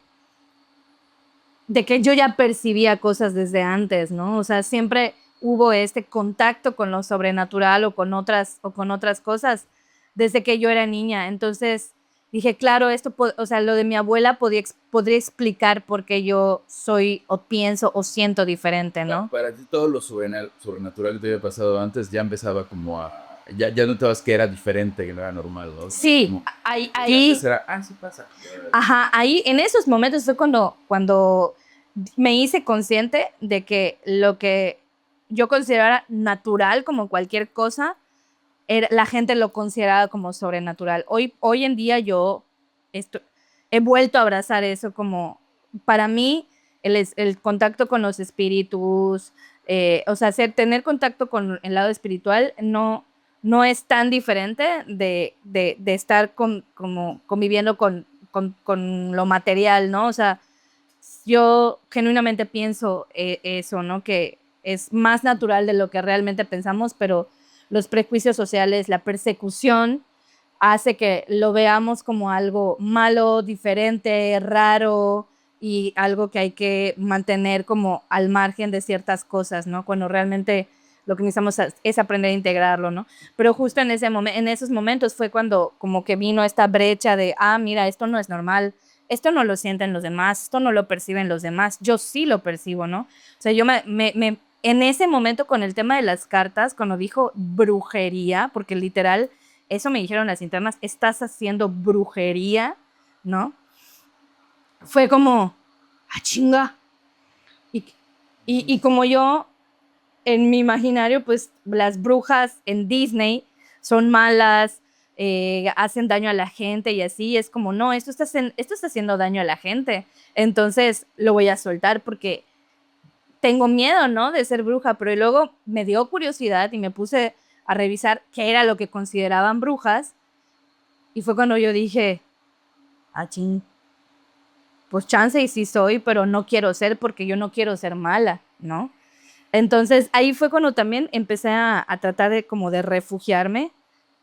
[SPEAKER 1] yo ya percibía cosas desde antes, ¿no? O sea, siempre hubo este contacto con lo sobrenatural o con otras cosas desde que yo era niña. Entonces dije, claro, o sea, lo de mi abuela podría explicar por qué yo soy o pienso o siento diferente, ¿no?
[SPEAKER 2] Para ti todo lo sobrenatural que te había pasado antes ya empezaba como a. Ya notabas que era diferente, que no era normal, ¿no?
[SPEAKER 1] Sí,
[SPEAKER 2] Como,
[SPEAKER 1] ahí,
[SPEAKER 2] porque
[SPEAKER 1] ahí,
[SPEAKER 2] antes era, sí pasa.
[SPEAKER 1] ajá, ahí en esos momentos fue cuando me hice consciente de que lo que yo consideraba natural como cualquier cosa, la gente lo consideraba como sobrenatural. Hoy en día yo esto- he vuelto a abrazar eso como, para mí, el contacto con los espíritus, o sea, tener contacto con el lado espiritual no es tan diferente de estar como conviviendo con lo material, ¿no? O sea, yo genuinamente pienso eso, ¿no? Que es más natural de lo que realmente pensamos, pero los prejuicios sociales, la persecución, hace que lo veamos como algo malo, diferente, raro y algo que hay que mantener como al margen de ciertas cosas, ¿no? Cuando realmente lo que necesitamos es aprender a integrarlo, ¿no? Pero justo en esos momentos fue cuando como que vino esta brecha de, mira, esto no es normal, esto no lo sienten los demás, esto no lo perciben los demás, yo sí lo percibo, ¿no? O sea, yo en ese momento con el tema de las cartas, cuando dijo brujería, porque literal, eso me dijeron las internas, estás haciendo brujería, ¿no? Fue como, chinga. Y, y como yo, en mi imaginario, pues las brujas en Disney son malas, hacen daño a la gente y así, es como, no, esto está haciendo daño a la gente, entonces lo voy a soltar porque tengo miedo, ¿no? De ser bruja, pero luego me dio curiosidad y me puse a revisar qué era lo que consideraban brujas y fue cuando yo dije, ching, pues chance y sí soy, pero no quiero ser porque yo no quiero ser mala, ¿no? Entonces ahí fue cuando también empecé a tratar de como de refugiarme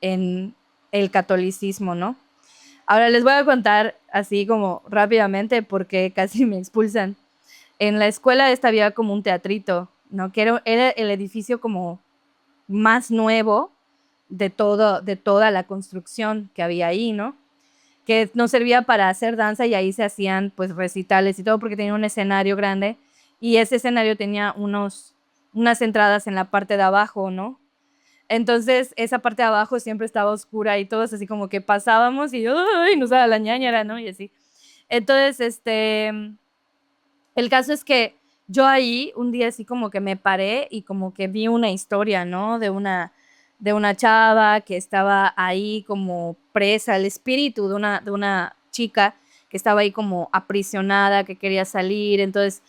[SPEAKER 1] en el catolicismo, ¿no? Ahora les voy a contar así como rápidamente porque casi me expulsan. en la escuela esta había como un teatrito, ¿no? Que era el edificio como más nuevo de toda la construcción que había ahí, ¿no? Que nos servía para hacer danza y ahí se hacían pues recitales y todo porque tenía un escenario grande y ese escenario tenía unas entradas en la parte de abajo, ¿no? Entonces esa parte de abajo siempre estaba oscura y todos así como que pasábamos y ¡ay! Nos daba la ñañara, ¿no? Y así. Entonces, el caso es que yo ahí un día así como que me paré y como que vi una historia, ¿no? De una chava que estaba ahí como presa, el espíritu de una chica que estaba ahí como aprisionada, que quería salir. Entonces,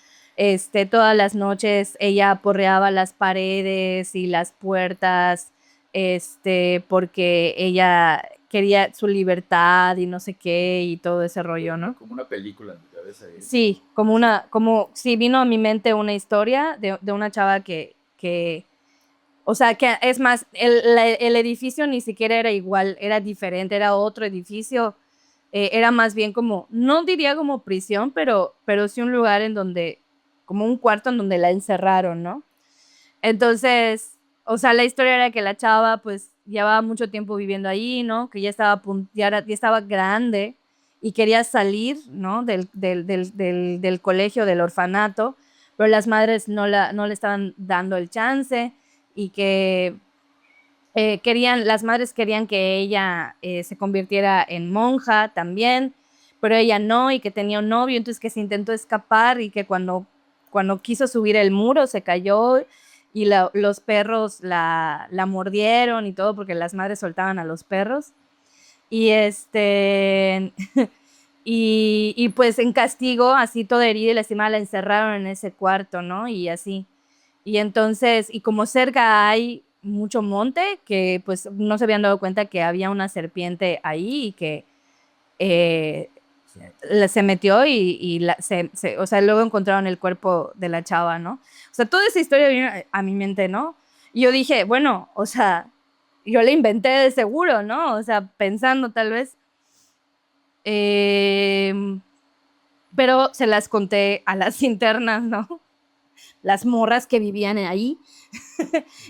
[SPEAKER 1] todas las noches ella aporreaba las paredes y las puertas, porque ella quería su libertad y no sé qué y todo ese rollo, ¿no?
[SPEAKER 2] Como una película en mi cabeza.
[SPEAKER 1] Sí, sí, vino a mi mente una historia de una chava o sea, que es más, el edificio ni siquiera era igual, era diferente, era otro edificio, era más bien como, no diría como prisión, pero sí un lugar en donde, como un cuarto en donde la encerraron, ¿no? Entonces, o sea, la historia era que la chava pues llevaba mucho tiempo viviendo ahí, ¿no? Que ya ya estaba grande y quería salir, ¿no? Del colegio, del orfanato, pero las madres no le estaban dando el chance y que las madres querían que ella se convirtiera en monja también, pero ella no, y que tenía un novio, entonces que se intentó escapar y que cuando quiso subir el muro se cayó y los perros la mordieron y todo porque las madres soltaban a los perros. Y y pues en castigo, así toda herida y lastimada, la encerraron en ese cuarto, ¿no? Y así. Y entonces, y como cerca hay mucho monte, que pues no se habían dado cuenta que había una serpiente ahí y que eh, se metió o sea, luego encontraron el cuerpo de la chava, ¿no? O sea, toda esa historia vino a mi mente, ¿no? Y yo dije, bueno, o sea, yo la inventé de seguro, ¿no? O sea, pensando tal vez. Pero se las conté a las internas, ¿no? Las morras que vivían ahí.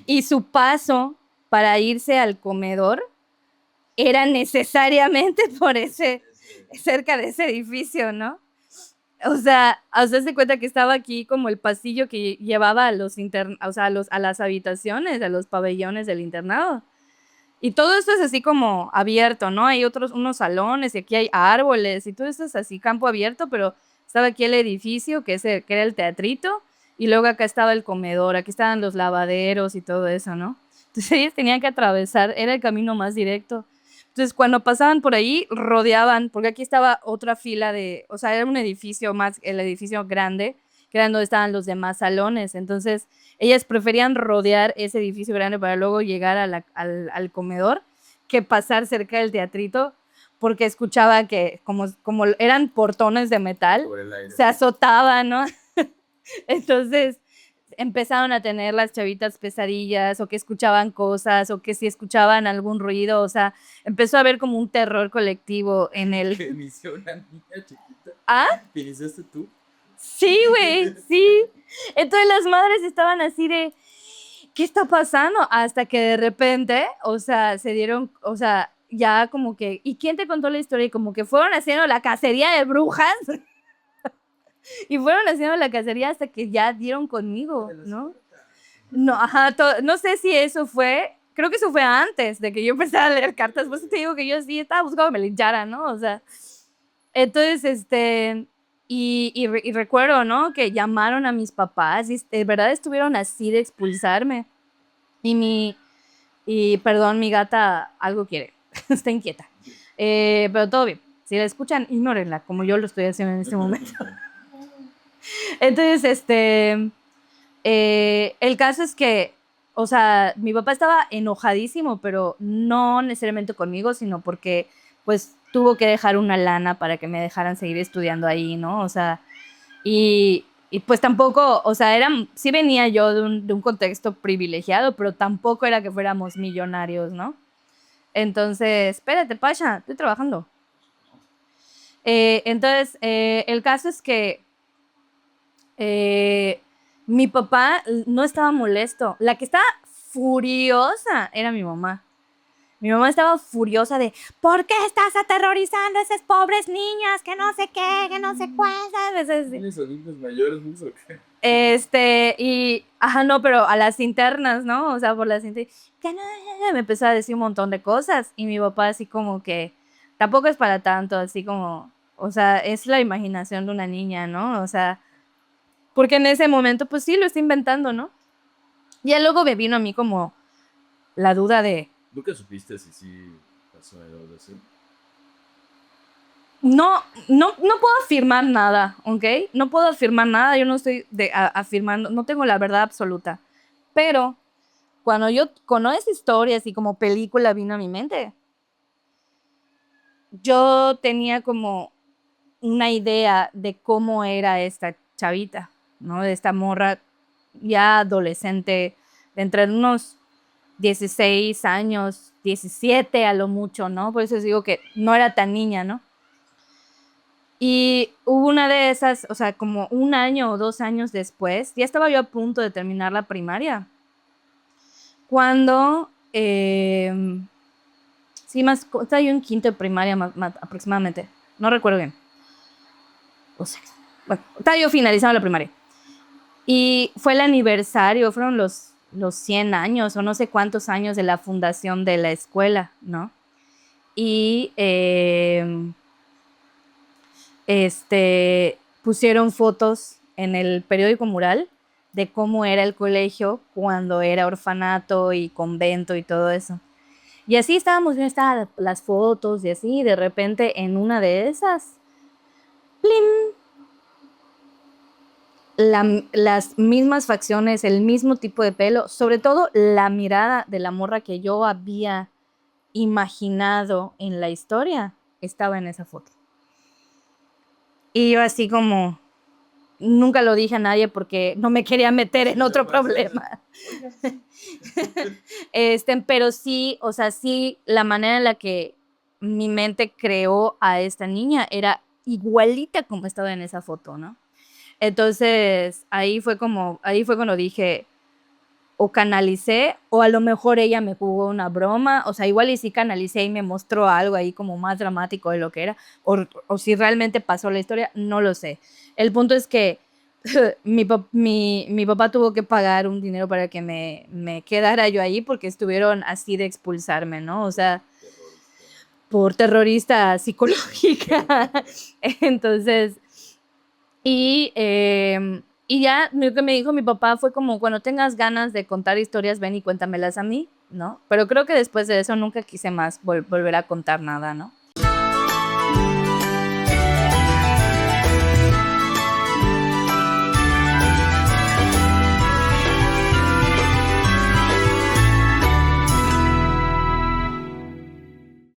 [SPEAKER 1] Y su paso para irse al comedor era necesariamente cerca de ese edificio, ¿no? O sea, se cuenta que estaba aquí como el pasillo que llevaba o sea, a las habitaciones, a los pabellones del internado. Y todo esto es así como abierto, ¿no? Hay unos salones y aquí hay árboles y todo esto es así campo abierto, pero estaba aquí el edificio que era el teatrito y luego acá estaba el comedor, aquí estaban los lavaderos y todo eso, ¿no? Entonces ellos tenían que atravesar, era el camino más directo. Entonces cuando pasaban por ahí, rodeaban, porque aquí estaba otra fila o sea, era un edificio más, el edificio grande, que era donde estaban los demás salones. Entonces ellas preferían rodear ese edificio grande para luego llegar al comedor que pasar cerca del teatrito porque escuchaba que como eran portones de metal, se azotaban, ¿no? Entonces empezaron a tener las chavitas pesadillas o que escuchaban cosas o que si escuchaban algún ruido, o sea, empezó a haber como un terror colectivo en el...
[SPEAKER 2] ¿Que inició una niña chiquita?
[SPEAKER 1] ¿Ah?
[SPEAKER 2] ¿Que iniciaste tú?
[SPEAKER 1] Sí, güey, sí. Entonces las madres estaban así de, ¿qué está pasando? Hasta que de repente, o sea, o sea, ya como que, ¿y quién te contó la historia? Y como que fueron haciendo la cacería de brujas y fueron haciendo la cacería hasta que ya dieron conmigo, ¿no? No, ajá, no sé si eso creo que eso fue antes de que yo empezara a leer cartas, por eso te digo que yo sí estaba buscando que me lincharan, ¿no? O sea, entonces, y recuerdo, ¿no? Que llamaron a mis papás y de verdad estuvieron así de expulsarme. Perdón, mi gata algo quiere, está inquieta. Pero todo bien. Si la escuchan, ignórenla, como yo lo estoy haciendo en este momento. Entonces, el caso es que, o sea, mi papá estaba enojadísimo, pero no necesariamente conmigo, sino porque, pues, tuvo que dejar una lana para que me dejaran seguir estudiando ahí, ¿no? O sea, y pues tampoco, o sea, sí venía yo de un contexto privilegiado, pero tampoco era que fuéramos millonarios, ¿no? Entonces, espérate, Pasha, estoy trabajando. Entonces, el caso es que Eh, Mi papá no estaba molesto. La que estaba furiosa era mi mamá. Mi mamá estaba furiosa de, ¿por qué estás aterrorizando a esas pobres niñas? Que no sé qué, que no sé cuántas veces.
[SPEAKER 2] ¿Tienes adultos mayores, ¿no? ¿O qué?
[SPEAKER 1] No, pero a las internas, ¿no? O sea, por las internas, que no, me empezó a decir un montón de cosas. Y mi papá así como que, tampoco es para tanto, así como, o sea, es la imaginación de una niña, ¿no? O sea, porque en ese momento, pues sí, lo está inventando, ¿no? Ya luego me vino a mí como la duda de,
[SPEAKER 2] ¿Nunca supiste si sí pasó algo así?
[SPEAKER 1] no puedo afirmar nada, ¿ok? No puedo afirmar nada, yo no estoy afirmando, no tengo la verdad absoluta. Pero cuando yo con esa historia, así como película vino a mi mente, yo tenía como una idea de cómo era esta chavita, ¿no? De esta morra ya adolescente, de entre unos 16 años, 17 a lo mucho, ¿no? Por eso les digo que no era tan niña, ¿no? Y hubo una de esas, o sea, como 1 año o 2 años después, ya estaba yo a punto de terminar la primaria, cuando, sí, estaba yo en quinto de primaria aproximadamente, no recuerdo bien. O sea, bueno, estaba yo finalizando la primaria. Y fue el aniversario, fueron los 100 años o no sé cuántos años de la fundación de la escuela, ¿no? Y pusieron fotos en el periódico mural de cómo era el colegio cuando era orfanato y convento y todo eso. Y así estábamos viendo las fotos y así, de repente en una de esas, ¡plim! Las mismas facciones, el mismo tipo de pelo, sobre todo la mirada de la morra que yo había imaginado en la historia, estaba en esa foto. Y yo así como, nunca lo dije a nadie porque no me quería meter en otro problema. Pero sí, o sea, sí, la manera en la que mi mente creó a esta niña era igualita como estaba en esa foto, ¿no? Entonces, ahí fue cuando dije, o canalicé, o a lo mejor ella me jugó una broma, o sea, igual y sí canalicé y me mostró algo ahí como más dramático de lo que era, o si realmente pasó la historia, no lo sé. El punto es que mi papá tuvo que pagar un dinero para que me quedara yo ahí porque estuvieron así de expulsarme, ¿no? O sea, por terrorista psicológica. Entonces, y ya lo que me dijo mi papá fue como, cuando tengas ganas de contar historias, ven y cuéntamelas a mí, ¿no? Pero creo que después de eso nunca quise más volver a contar nada, ¿no?